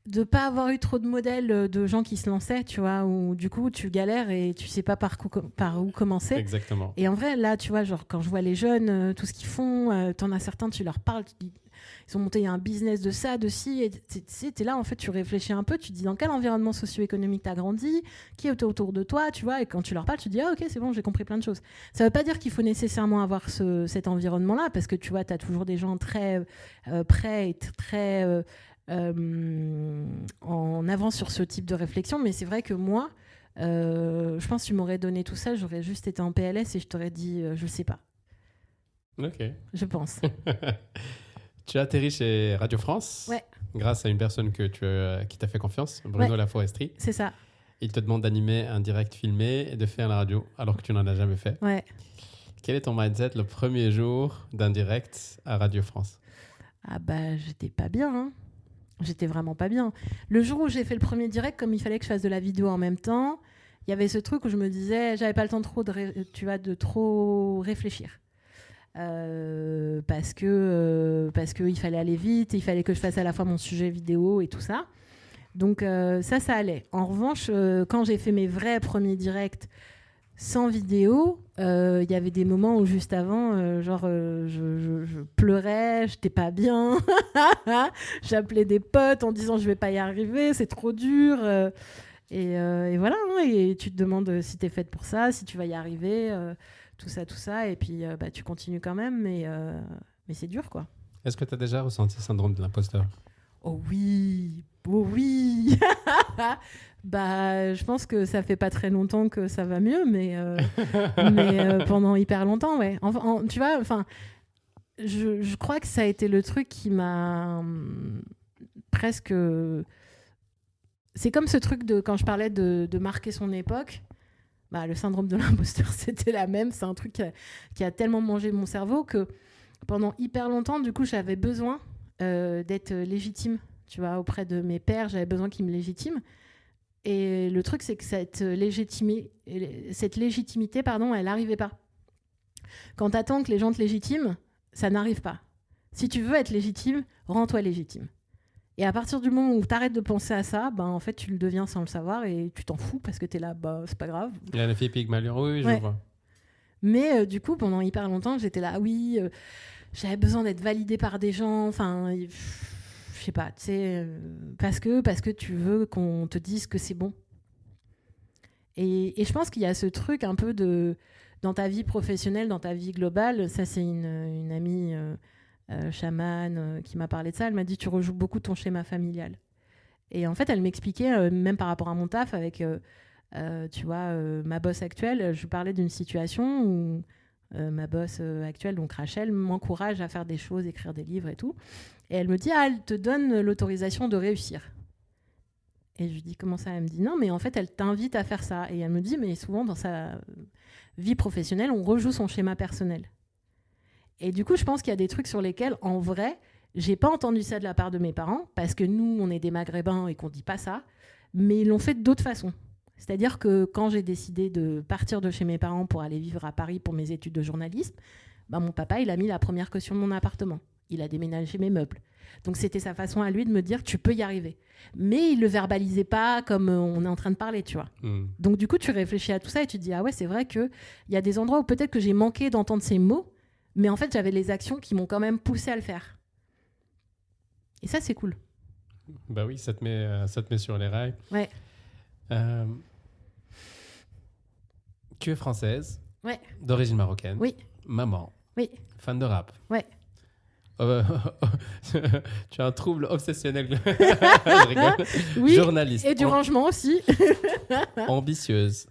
de pas avoir eu trop de modèles de gens qui se lançaient, tu vois, où du coup tu galères et tu sais pas par où commencer. Exactement. Et en vrai, là, tu vois, genre quand je vois les jeunes, tout ce qu'ils font, t'en as certains, tu leur parles, tu dis, ils ont monté un business de ça, de ci, et t'es là, en fait, tu réfléchis un peu, tu te dis dans quel environnement socio-économique t'as grandi, qui est autour de toi, tu vois, et quand tu leur parles, tu te dis, ah ok, c'est bon, j'ai compris plein de choses. Ça veut pas dire qu'il faut nécessairement avoir cet environnement-là, parce que tu vois, t'as toujours des gens très prêts et très en avance sur ce type de réflexion, mais c'est vrai que moi, je pense que tu m'aurais donné tout ça, j'aurais juste été en PLS et je t'aurais dit, je sais pas. Ok. Je pense. Tu as atterri chez Radio France. Ouais. Grâce à une personne qui t'a fait confiance, Bruno Laforesterie. C'est ça. Il te demande d'animer un direct filmé et de faire la radio alors que tu n'en as jamais fait. Ouais. Quel est ton mindset le premier jour d'un direct à Radio France? Ah bah, j'étais pas bien, hein. J'étais vraiment pas bien. Le jour où j'ai fait le premier direct, comme il fallait que je fasse de la vidéo en même temps, il y avait ce truc où je me disais, j'avais pas le temps de trop réfléchir. Parce que il fallait aller vite, il fallait que je fasse à la fois mon sujet vidéo et tout ça. Donc ça allait. En revanche, quand j'ai fait mes vrais premiers directs sans vidéo, il y avait des moments où juste avant, je pleurais, j'étais pas bien, j'appelais des potes en disant je vais pas y arriver, c'est trop dur. Et voilà, hein, et tu te demandes si t'es faite pour ça, si tu vas y arriver, tout ça, et puis tu continues quand même, mais c'est dur, quoi. Est-ce que tu as déjà ressenti le syndrome de l'imposteur? Oh oui. Je pense que ça fait pas très longtemps que ça va mieux, mais pendant hyper longtemps, ouais. Tu vois, enfin, je crois que ça a été le truc qui m'a presque. C'est comme ce truc de quand je parlais de marquer son époque. Le syndrome de l'imposteur, c'était la même. C'est un truc qui a tellement mangé mon cerveau que pendant hyper longtemps, du coup, j'avais besoin d'être légitime. Tu vois, auprès de mes pairs, j'avais besoin qu'ils me légitiment. Et le truc, c'est que cette légitimité, elle n'arrivait pas. Quand tu attends que les gens te légitiment, ça n'arrive pas. Si tu veux être légitime, rends-toi légitime. Et à partir du moment où tu arrêtes de penser à ça, en fait, tu le deviens sans le savoir et tu t'en fous parce que tu es là, c'est pas grave. Il y a la fille Pygmalion, oui, je vois. Mais du coup, pendant hyper longtemps, j'étais là, oui, j'avais besoin d'être validée par des gens, enfin... je sais pas, tu sais, parce que tu veux qu'on te dise que c'est bon. Et je pense qu'il y a ce truc un peu dans ta vie professionnelle, dans ta vie globale, ça c'est une amie chamane qui m'a parlé de ça, elle m'a dit tu rejoues beaucoup ton schéma familial. Et en fait, elle m'expliquait, même par rapport à mon taf, avec, tu vois, ma boss actuelle, je lui parlais d'une situation où ma boss actuelle, donc Rachel, m'encourage à faire des choses, écrire des livres et tout. Et elle me dit, elle te donne l'autorisation de réussir. Et je lui dis, comment ça? Elle me dit, non, mais en fait, elle t'invite à faire ça. Et elle me dit, mais souvent, dans sa vie professionnelle, on rejoue son schéma personnel. Et du coup, je pense qu'il y a des trucs sur lesquels, en vrai, j'ai pas entendu ça de la part de mes parents, parce que nous, on est des Maghrébins et qu'on dit pas ça, mais ils l'ont fait d'autres façons. C'est-à-dire que quand j'ai décidé de partir de chez mes parents pour aller vivre à Paris pour mes études de journalisme, mon papa, il a mis la première caution de mon appartement. Il a déménagé mes meubles. Donc c'était sa façon à lui de me dire tu peux y arriver. Mais il le verbalisait pas comme on est en train de parler, tu vois. Donc du coup tu réfléchis à tout ça et tu te dis ah ouais, c'est vrai que il y a des endroits où peut-être que j'ai manqué d'entendre ces mots, mais en fait j'avais les actions qui m'ont quand même poussé à le faire. Et ça c'est cool. Bah oui, ça te met sur les rails. Ouais. Tu es française. Ouais. D'origine marocaine. Oui. Maman. Oui. Fan de rap. Ouais. Tu as un trouble obsessionnel. Je rigole. Oui. Journaliste. Et du rangement aussi. Ambitieuse.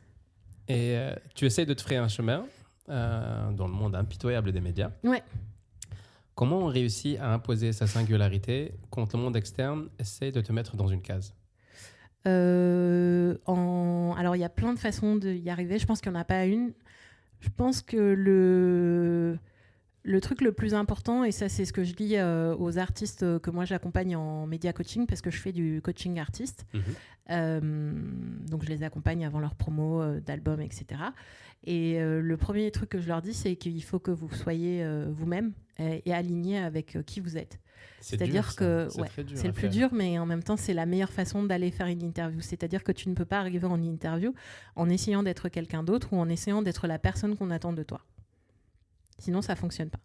Et tu essayes de te frayer un chemin dans le monde impitoyable des médias. Ouais. Comment on réussit à imposer sa singularité quand le monde externe essaie de te mettre dans une case? Alors, il y a plein de façons d'y arriver. Je pense qu'il n'y en a pas une. Je pense que le truc le plus important, et ça c'est ce que je dis aux artistes que moi j'accompagne en média coaching, parce que je fais du coaching artiste. Donc je les accompagne avant leur promo d'albums, etc. Et le premier truc que je leur dis, c'est qu'il faut que vous soyez vous-même et aligné avec qui vous êtes. C'est-à-dire que c'est le plus dur, mais en même temps, c'est la meilleure façon d'aller faire une interview. C'est-à-dire que tu ne peux pas arriver en interview en essayant d'être quelqu'un d'autre ou en essayant d'être la personne qu'on attend de toi. Sinon, ça ne fonctionne pas.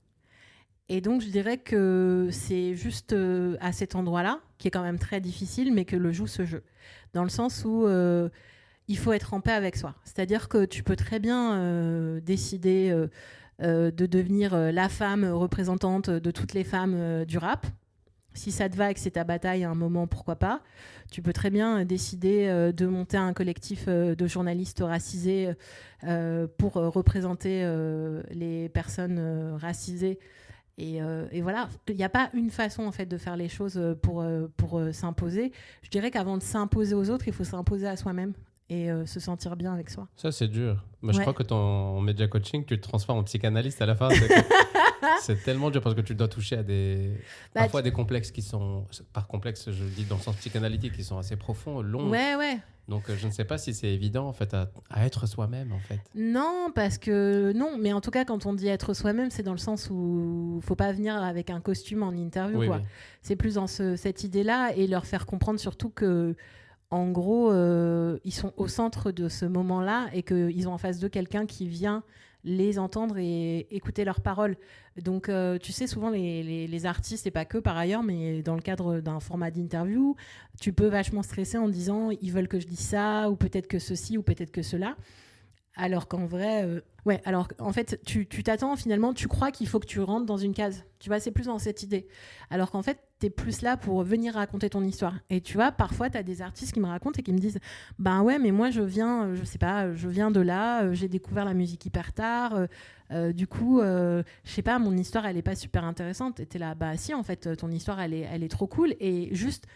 Et donc, je dirais que c'est juste à cet endroit-là, qui est quand même très difficile, mais que le joue ce jeu. Dans le sens où il faut être en paix avec soi. C'est-à-dire que tu peux très bien décider de devenir la femme représentante de toutes les femmes du rap. Si ça te va et que c'est ta bataille à un moment, pourquoi pas. Tu peux très bien décider de monter un collectif de journalistes racisés pour représenter les personnes racisées. Et voilà, il n'y a pas une façon en fait de faire les choses pour s'imposer. Je dirais qu'avant de s'imposer aux autres, il faut s'imposer à soi-même et se sentir bien avec soi. Ça, c'est dur. Moi, je crois que ton média coaching, tu te transformes en psychanalyste à la fin. C'est tellement dur parce que tu dois toucher à parfois des complexes qui sont, par complexe, je le dis dans le sens psychanalytique, qui sont assez profonds, longs. Ouais. Donc, je ne sais pas si c'est évident, en fait, à être soi-même, en fait. Non, parce que non, mais en tout cas, quand on dit être soi-même, c'est dans le sens où il faut pas venir avec un costume en interview, Oui, quoi. oui. C'est plus dans cette idée-là et leur faire comprendre surtout que, en gros, ils sont au centre de ce moment-là et qu'ils ont en face d'eux quelqu'un qui vient les entendre et écouter leurs paroles. Donc, tu sais, souvent, les artistes, et pas que par ailleurs, mais dans le cadre d'un format d'interview, tu peux vachement stresser en disant « ils veulent que je dise ça » ou peut-être que ceci ou peut-être que cela. Alors qu'en vrai, alors en fait, tu t'attends finalement, tu crois qu'il faut que tu rentres dans une case. Tu vois, c'est plus dans cette idée. Alors qu'en fait, tu es plus là pour venir raconter ton histoire. Et tu vois, parfois, tu as des artistes qui me racontent et qui me disent « Ben ouais, mais moi, je viens de là, j'ai découvert la musique hyper tard. Du coup, je sais pas, mon histoire, elle est pas super intéressante. » Et t'es là, bah si, en fait, ton histoire, elle est trop cool. Et juste,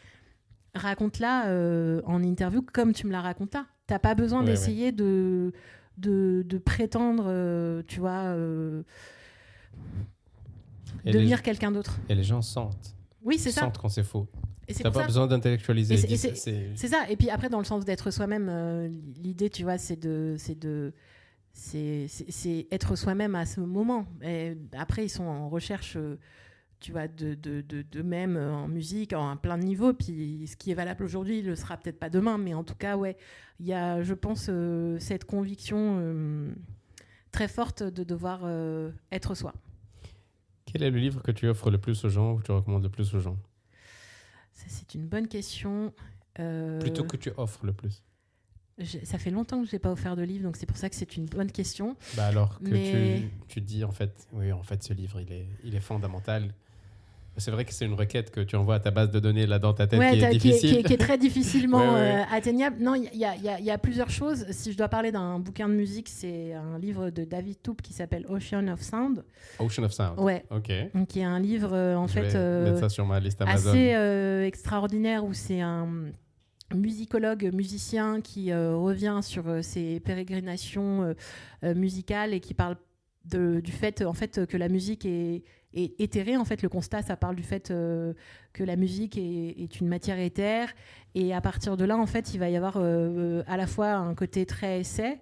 raconte-la en interview comme tu me la racontes là. T'as pas besoin d'essayer de prétendre, tu vois, devenir quelqu'un d'autre. Et les gens sentent. Oui, c'est ça. Sentent quand c'est faux. T'as pas besoin d'intellectualiser. C'est ça. Et puis après, dans le sens d'être soi-même, l'idée, tu vois, c'est être soi-même à ce moment. Et après, ils sont en recherche, tu vois, d'eux-mêmes en musique, en plein de niveaux. Puis ce qui est valable aujourd'hui, il le sera peut-être pas demain. Mais en tout cas, ouais, il y a, je pense, cette conviction très forte de devoir être soi. Quel est le livre que tu offres le plus aux gens ou que tu recommandes le plus aux gens? Ça, c'est une bonne question. Plutôt que tu offres le plus. Ça fait longtemps que je n'ai pas offert de livre, donc c'est pour ça que c'est une bonne question. Bah alors que tu dis, en fait, oui, en fait, ce livre, il est fondamental. C'est vrai que c'est une requête que tu envoies à ta base de données là dans ta tête qui est difficile. Qui est très difficilement atteignable. Non, il y a plusieurs choses. Si je dois parler d'un bouquin de musique, c'est un livre de David Toupe qui s'appelle Ocean of Sound. Ocean of Sound. Ouais. Ok. Donc, qui est un livre en fait mettre ça sur ma liste Amazon. assez extraordinaire où c'est un musicologue, musicien qui revient sur ses pérégrinations musicales et qui parle du fait en fait que la musique est éthérée. En fait, le constat, ça parle du fait que la musique est une matière éthère. Et à partir de là, en fait, il va y avoir à la fois un côté très essai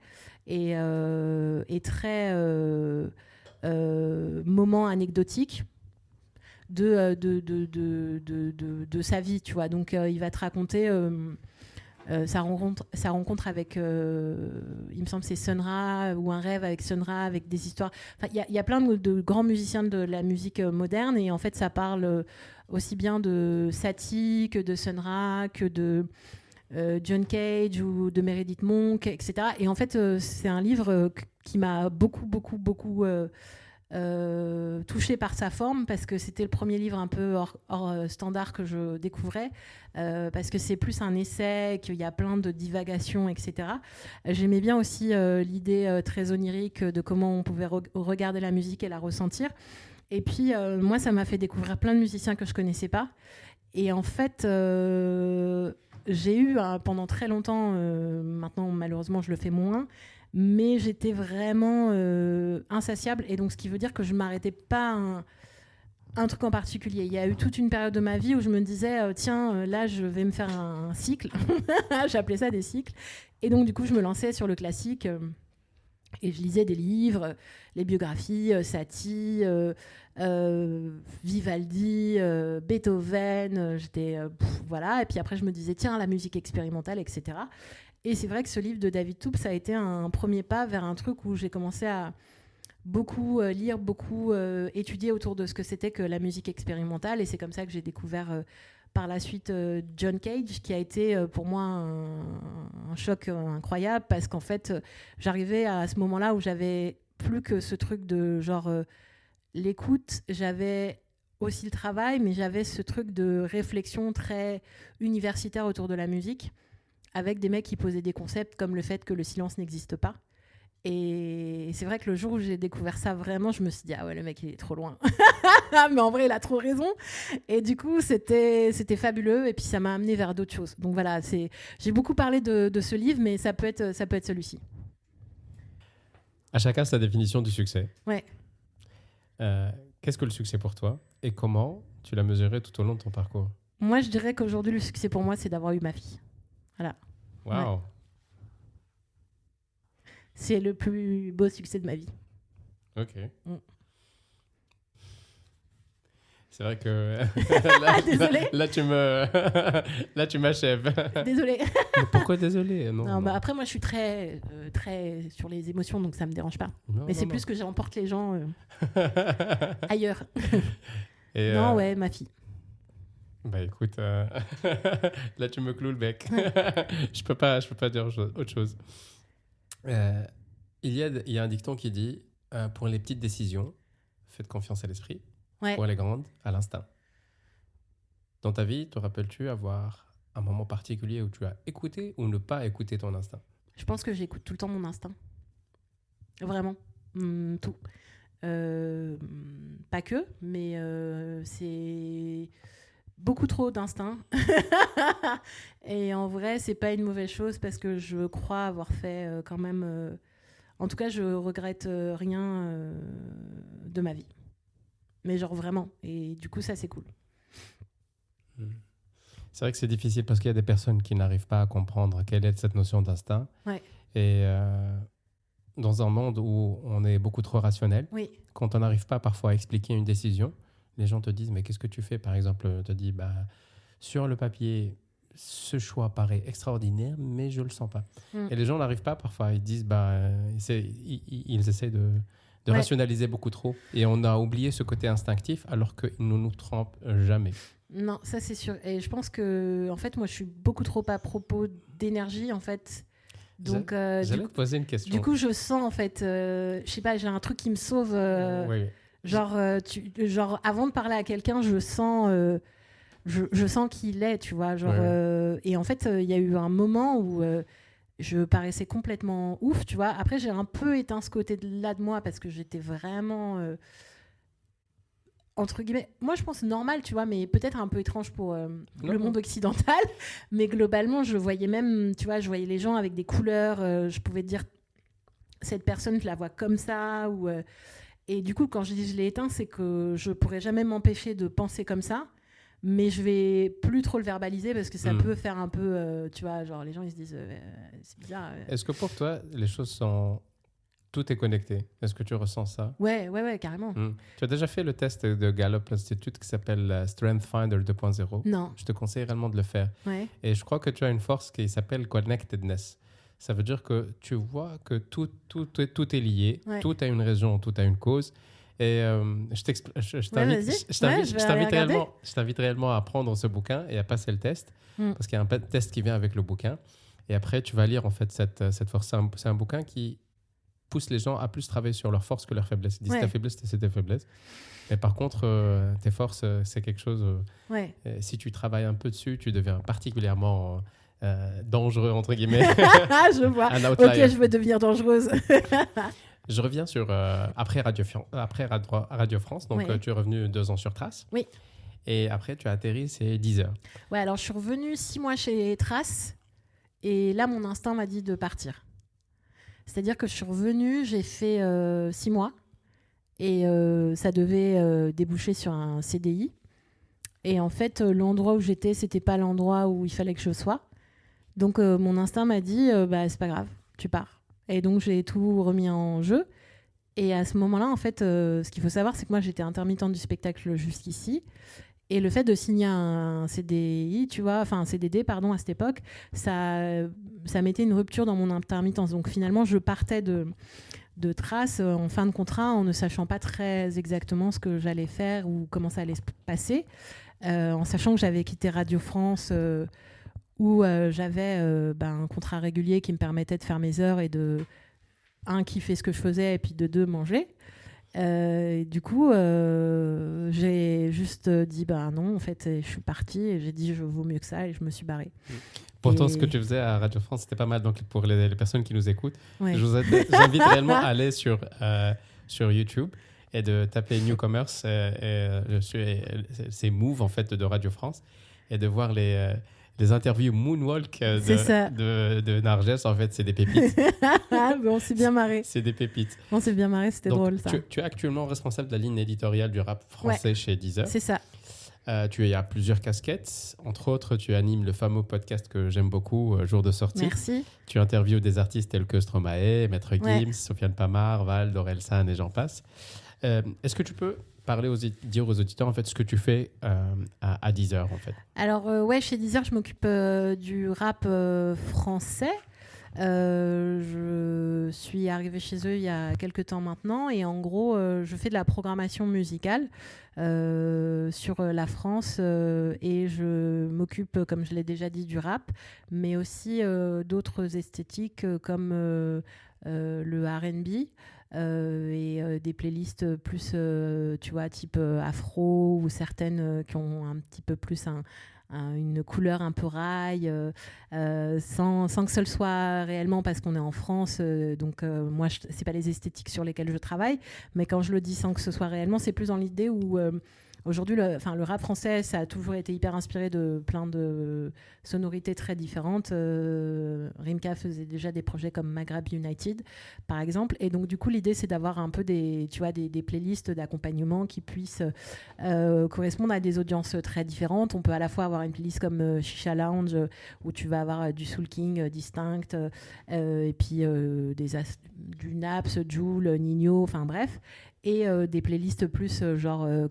et très moment anecdotique. de sa vie, tu vois. Donc, il va te raconter sa rencontre avec, il me semble, c'est Sun Ra, ou un rêve avec Sun Ra, avec des histoires. Enfin, il y a plein de grands musiciens de la musique moderne, et en fait, ça parle aussi bien de Satie que de Sun Ra, que de John Cage ou de Meredith Monk, etc. Et en fait, c'est un livre qui m'a beaucoup touchée par sa forme, parce que c'était le premier livre un peu hors standard que je découvrais, parce que c'est plus un essai, qu'il y a plein de divagations, etc. J'aimais bien aussi l'idée très onirique de comment on pouvait regarder la musique et la ressentir. Et puis, moi, ça m'a fait découvrir plein de musiciens que je connaissais pas. Et en fait, j'ai eu pendant très longtemps, maintenant malheureusement je le fais moins, mais j'étais vraiment insatiable, et donc ce qui veut dire que je ne m'arrêtais pas un truc en particulier. Il y a eu toute une période de ma vie où je me disais tiens, là je vais me faire un cycle. J'appelais ça des cycles, et donc du coup je me lançais sur le classique, et je lisais des livres, les biographies, Satie, Vivaldi, Beethoven, voilà. Et puis après je me disais tiens, la musique expérimentale, etc. Et c'est vrai que ce livre de David Toupe, ça a été un premier pas vers un truc où j'ai commencé à beaucoup lire, beaucoup étudier autour de ce que c'était que la musique expérimentale, et c'est comme ça que j'ai découvert par la suite John Cage, qui a été pour moi un choc incroyable, parce qu'en fait j'arrivais à ce moment-là où j'avais plus que ce truc de genre l'écoute, j'avais aussi le travail, mais j'avais ce truc de réflexion très universitaire autour de la musique, avec des mecs qui posaient des concepts comme le fait que le silence n'existe pas. Et c'est vrai que le jour où j'ai découvert ça vraiment, je me suis dit ah ouais, le mec il est trop loin. Mais en vrai il a trop raison. Et du coup c'était fabuleux, et puis ça m'a amené vers d'autres choses. Donc voilà, j'ai beaucoup parlé de ce livre, mais ça peut être celui-ci. À chacun sa définition du succès. Ouais. Qu'est-ce que le succès pour toi, et comment tu l'as mesuré tout au long de ton parcours? Moi je dirais qu'aujourd'hui le succès pour moi c'est d'avoir eu ma fille. Voilà. Waouh. Ouais. C'est le plus beau succès de ma vie. Ok. Mm. C'est vrai que Désolée. là tu m'achèves. Désolée. Mais pourquoi désolé? Non. Bah après moi je suis très sur les émotions, donc ça me dérange pas. Mais c'est plus que j'emporte les gens ailleurs. Et non, ouais, ma fille. Bah écoute, là tu me cloues le bec. je peux pas dire autre chose. Il y a un dicton qui dit pour les petites décisions, faites confiance à l'esprit. Ouais. Pour les grandes, à l'instinct. Dans ta vie, te rappelles-tu avoir un moment particulier où tu as écouté ou ne pas écouté ton instinct? Je pense que j'écoute tout le temps mon instinct. Vraiment. Tout. Pas que, mais c'est beaucoup trop d'instinct. Et en vrai, c'est pas une mauvaise chose, parce que je crois avoir fait quand même... en tout cas, je regrette rien de ma vie. Mais genre vraiment. Et du coup, ça, c'est cool. C'est vrai que c'est difficile, parce qu'il y a des personnes qui n'arrivent pas à comprendre quelle est cette notion d'instinct. Ouais. Et dans un monde où on est beaucoup trop rationnel, oui. Quand on n'arrive pas parfois à expliquer une décision, les gens te disent mais qu'est-ce que tu fais? Par exemple, te dit sur le papier, ce choix paraît extraordinaire, mais je le sens pas. Et les gens n'arrivent pas parfois. Ils disent ils essaient de rationaliser beaucoup trop, et on a oublié ce côté instinctif, alors qu'ils ne nous trompent jamais. Non, ça c'est sûr. Et je pense que en fait moi je suis beaucoup trop à propos d'énergie en fait. Donc j'allais te poser une question. Du coup je sens en fait, je sais pas, j'ai un truc qui me sauve. Oui. Genre avant de parler à quelqu'un, je sens qu'il est, tu vois. Genre et en fait il y a eu un moment où je paraissais complètement ouf, tu vois. Après, j'ai un peu éteint ce côté-là de moi, parce que j'étais vraiment, entre guillemets, moi je pense normal, tu vois, mais peut-être un peu étrange pour le monde occidental. Mais globalement, je voyais même, tu vois, je voyais les gens avec des couleurs. Je pouvais dire, cette personne, je la vois comme ça. Et du coup, quand je dis je l'ai éteint, c'est que je pourrais jamais m'empêcher de penser comme ça. Mais je vais plus trop le verbaliser, parce que ça peut faire un peu, tu vois, genre les gens ils se disent c'est bizarre. Est-ce que pour toi les choses sont tout est connecté. Est-ce que tu ressens ça? Ouais, carrément. Tu as déjà fait le test de Gallup Institute qui s'appelle Strength Finder 2.0? Non. Je te conseille réellement de le faire. Ouais. Et je crois que tu as une force qui s'appelle connectedness. Ça veut dire que tu vois que tout est lié, Ouais. tout a une raison, tout a une cause. Et je t'invite réellement à prendre ce bouquin et à passer le test, parce qu'il y a un test qui vient avec le bouquin. Et après, tu vas lire en fait cette force. C'est un bouquin qui pousse les gens à plus travailler sur leurs forces que leurs faiblesses. Ils disent ta faiblesse, c'est tes faiblesses. Mais par contre, tes forces, c'est quelque chose... si tu travailles un peu dessus, tu deviens particulièrement dangereux, entre guillemets. Je vois. Un outlier. Ok, je veux devenir dangereuse. Je reviens sur après Radio France. Donc, tu es revenu 2 ans sur Trace. Oui. Et après, tu as atterri, c'est 10 heures. Ouais, alors je suis revenue 6 mois chez Trace. Et là, mon instinct m'a dit de partir. C'est-à-dire que je suis revenue, j'ai fait 6 mois. Et ça devait déboucher sur un CDI. Et en fait, l'endroit où j'étais, c'était pas l'endroit où il fallait que je sois. Donc, mon instinct m'a dit, c'est pas grave, tu pars. Et donc, j'ai tout remis en jeu. Et à ce moment-là, en fait, ce qu'il faut savoir, c'est que moi, j'étais intermittente du spectacle jusqu'ici. Et le fait de signer un CDI, tu vois, enfin un CDD, pardon, à cette époque, ça mettait une rupture dans mon intermittence. Donc, finalement, je partais de Trace en fin de contrat en ne sachant pas très exactement ce que j'allais faire ou comment ça allait se passer, en sachant que j'avais quitté Radio France où j'avais un contrat régulier qui me permettait de faire mes heures et de, kiffer ce que je faisais et puis de 2, manger. Du coup, j'ai juste dit non, en fait, je suis partie et j'ai dit je vaux mieux que ça et je me suis barrée. Pourtant, ce que tu faisais à Radio France, c'était pas mal. Donc, pour les personnes qui nous écoutent, ouais. je vous invite réellement à aller sur YouTube et de taper Newcomers. C'est Move, en fait, de Radio France. Et de voir les interviews Moonwalk de Narges. En fait, c'est des pépites. On s'est bien marré. C'est des pépites. On s'est bien marré, c'était drôle, ça. Tu es actuellement responsable de la ligne éditoriale du rap français chez Deezer. C'est ça. Tu as plusieurs casquettes. Entre autres, tu animes le fameux podcast que j'aime beaucoup, Jour de sortie. Merci. Tu interviews des artistes tels que Stromae, Maître Gims, Sofiane Pamar, Val, Orelsan et j'en passe. Est-ce que tu peux dire aux auditeurs en fait ce que tu fais à Deezer en fait? Alors chez Deezer, je m'occupe du rap français. Je suis arrivée chez eux il y a quelques temps maintenant et en gros je fais de la programmation musicale sur la France et je m'occupe, comme je l'ai déjà dit, du rap, mais aussi d'autres esthétiques comme le R&B et des playlists plus tu vois, type afro ou certaines qui ont un petit peu plus une couleur un peu rail, sans que ce le soit réellement parce qu'on est en France. Donc moi, c'est pas les esthétiques sur lesquelles je travaille, mais quand je le dis sans que ce soit réellement, c'est plus dans l'idée où aujourd'hui, le rap français, ça a toujours été hyper inspiré de plein de sonorités très différentes. Rimka faisait déjà des projets comme Maghreb United, par exemple. Et donc, du coup, l'idée, c'est d'avoir un peu des playlists d'accompagnement qui puissent correspondre à des audiences très différentes. On peut à la fois avoir une playlist comme Shisha Lounge, où tu vas avoir du Soul King distinct, et puis du Naps, Jul, Nino, enfin bref. Et des playlists plus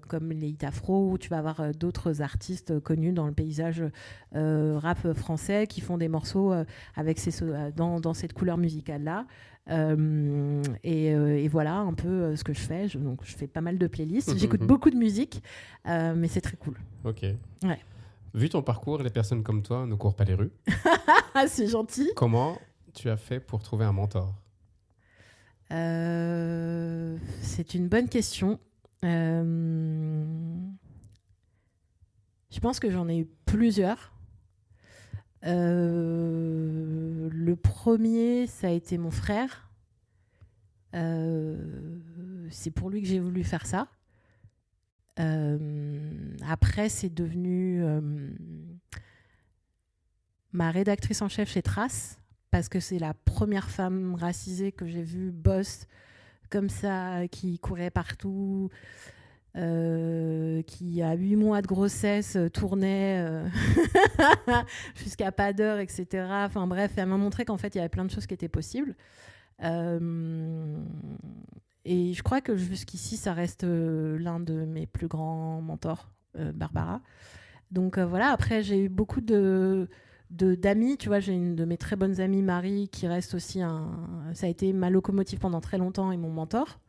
comme les hits afro, où tu vas avoir d'autres artistes connus dans le paysage rap français qui font des morceaux avec dans cette couleur musicale-là. Et voilà un peu ce que je fais. Donc, je fais pas mal de playlists. J'écoute beaucoup de musique, mais c'est très cool. Ok. Ouais. Vu ton parcours, les personnes comme toi ne courent pas les rues. C'est gentil. Comment tu as fait pour trouver un mentor ? C'est une bonne question. Je pense que j'en ai eu plusieurs. Le premier, ça a été mon frère. C'est pour lui que j'ai voulu faire ça. Après, c'est devenu ma rédactrice en chef chez Trace, parce que c'est la première femme racisée que j'ai vue boss comme ça, qui courait partout, qui à 8 mois de grossesse tournait jusqu'à pas d'heure, etc. Enfin bref, elle m'a montré qu'en fait, il y avait plein de choses qui étaient possibles. Et je crois que jusqu'ici, ça reste l'un de mes plus grands mentors, Barbara. Donc voilà, après, j'ai eu beaucoup d'amis. Tu vois, j'ai une de mes très bonnes amies, Marie, qui reste aussi ça a été ma locomotive pendant très longtemps et mon mentor,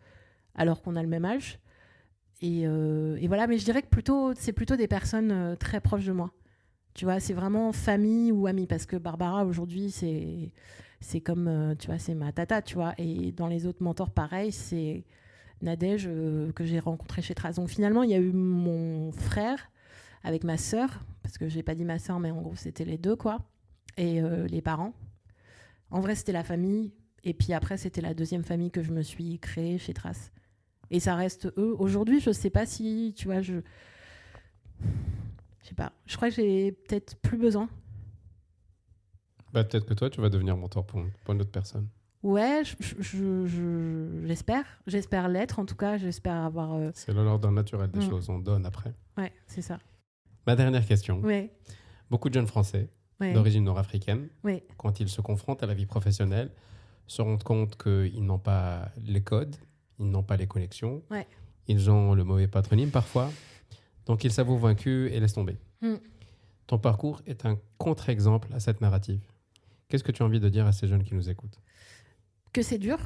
alors qu'on a le même âge. Et voilà, mais je dirais que c'est plutôt des personnes très proches de moi. Tu vois, c'est vraiment famille ou amis, parce que Barbara, aujourd'hui, c'est comme, tu vois, c'est ma tata, tu vois. Et dans les autres mentors, pareil, c'est Nadège que j'ai rencontré chez Trace. Donc finalement, il y a eu mon frère avec ma sœur, parce que j'ai pas dit ma sœur, mais en gros, c'était les deux, quoi. Et les parents. En vrai, c'était la famille. Et puis après, c'était la deuxième famille que je me suis créée chez Trace. Et ça reste eux. Aujourd'hui, je sais pas si, tu vois, je sais pas. Je crois que j'ai peut-être plus besoin. Bah, peut-être que toi, tu vas devenir mentor pour une autre personne. Ouais, j'espère. J'espère l'être, en tout cas. J'espère avoir... C'est l'ordre naturel des choses. On donne après. Ouais, c'est ça. Ma dernière question. Ouais. Beaucoup de jeunes Français Ouais. d'origine nord-africaine, Ouais. quand ils se confrontent à la vie professionnelle, se rendent compte qu'ils n'ont pas les codes, ils n'ont pas les connexions, Ouais. ils ont le mauvais patronyme parfois, donc ils s'avouent vaincus et laissent tomber. Ton parcours est un contre-exemple à cette narrative. Qu'est-ce que tu as envie de dire à ces jeunes qui nous écoutent ? Que c'est dur,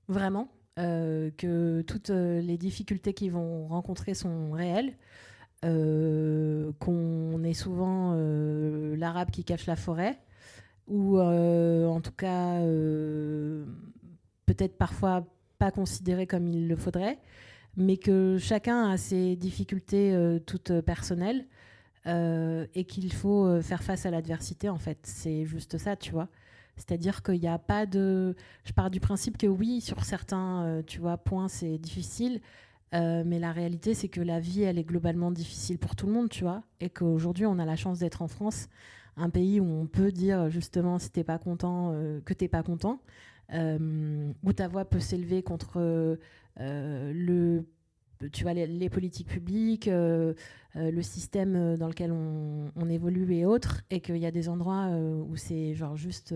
vraiment, que toutes les difficultés qu'ils vont rencontrer sont réelles, qu'on est souvent l'arabe qui cache la forêt, ou en tout cas peut-être parfois pas considéré comme il le faudrait, mais que chacun a ses difficultés toutes personnelles et qu'il faut faire face à l'adversité, en fait. C'est juste ça, tu vois. C'est-à-dire qu'il n'y a pas de... Je pars du principe que oui, sur certains tu vois, points, c'est difficile, mais la réalité, c'est que la vie, elle est globalement difficile pour tout le monde, tu vois, et qu'aujourd'hui, on a la chance d'être en France, un pays où on peut dire, justement, si t'es pas content, que t'es pas content, où ta voix peut s'élever contre tu vois, les politiques publiques, le système dans lequel on évolue et autres, et qu'il y a des endroits où c'est genre juste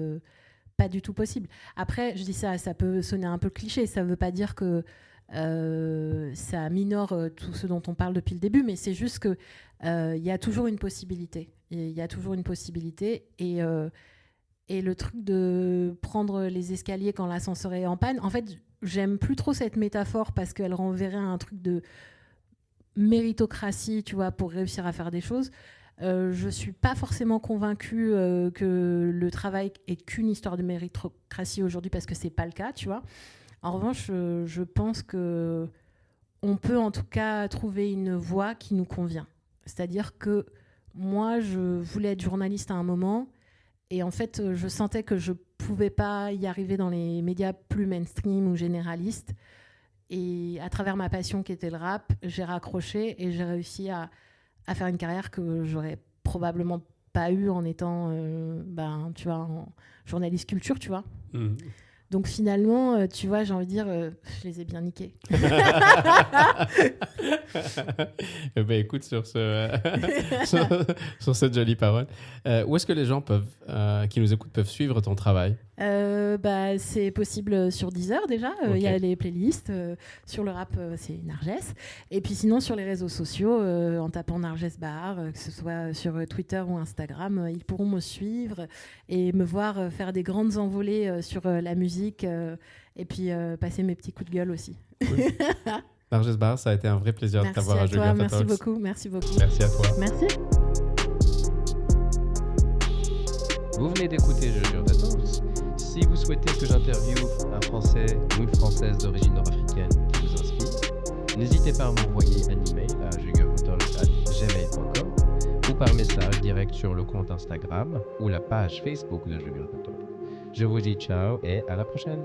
pas du tout possible. Après, je dis ça peut sonner un peu cliché, ça veut pas dire que ça minore tout ce dont on parle depuis le début, mais c'est juste que y a toujours une possibilité. Il y a toujours une possibilité, et le truc de prendre les escaliers quand l'ascenseur est en panne, en fait, j'aime plus trop cette métaphore parce qu'elle renverrait à un truc de méritocratie, tu vois, pour réussir à faire des choses. Je suis pas forcément convaincue que le travail est qu'une histoire de méritocratie aujourd'hui, parce que c'est pas le cas, tu vois. En revanche, je pense que on peut en tout cas trouver une voie qui nous convient. C'est-à-dire que moi, je voulais être journaliste à un moment, et en fait, je sentais que je pouvais pas y arriver dans les médias plus mainstream ou généralistes. Et à travers ma passion qui était le rap, j'ai raccroché et j'ai réussi à faire une carrière que j'aurais probablement pas eue en étant, tu vois, en journaliste culture, tu vois. Donc finalement, tu vois, j'ai envie de dire, je les ai bien niqués. Écoute, sur cette jolie parole, où est-ce que les gens qui nous écoutent peuvent suivre ton travail ? C'est possible sur Deezer déjà. Il y a les playlists. Sur le rap, c'est Narges. Et puis sinon, sur les réseaux sociaux, en tapant Narges Bar, que ce soit sur Twitter ou Instagram, ils pourront me suivre et me voir faire des grandes envolées sur la musique et puis passer mes petits coups de gueule aussi. Cool. Narges Bar, ça a été un vrai plaisir de t'avoir à Jugurtha Talks. Merci beaucoup. Merci à toi. Merci. Vous venez d'écouter Jugurtha Talks. Si vous souhaitez que j'interviewe un Français ou une Française d'origine nord-africaine qui vous inspire, n'hésitez pas à m'envoyer un email à jugurthatalks@gmail.com ou par message direct sur le compte Instagram ou la page Facebook de Jugurtha Talks. Je vous dis ciao et à la prochaine.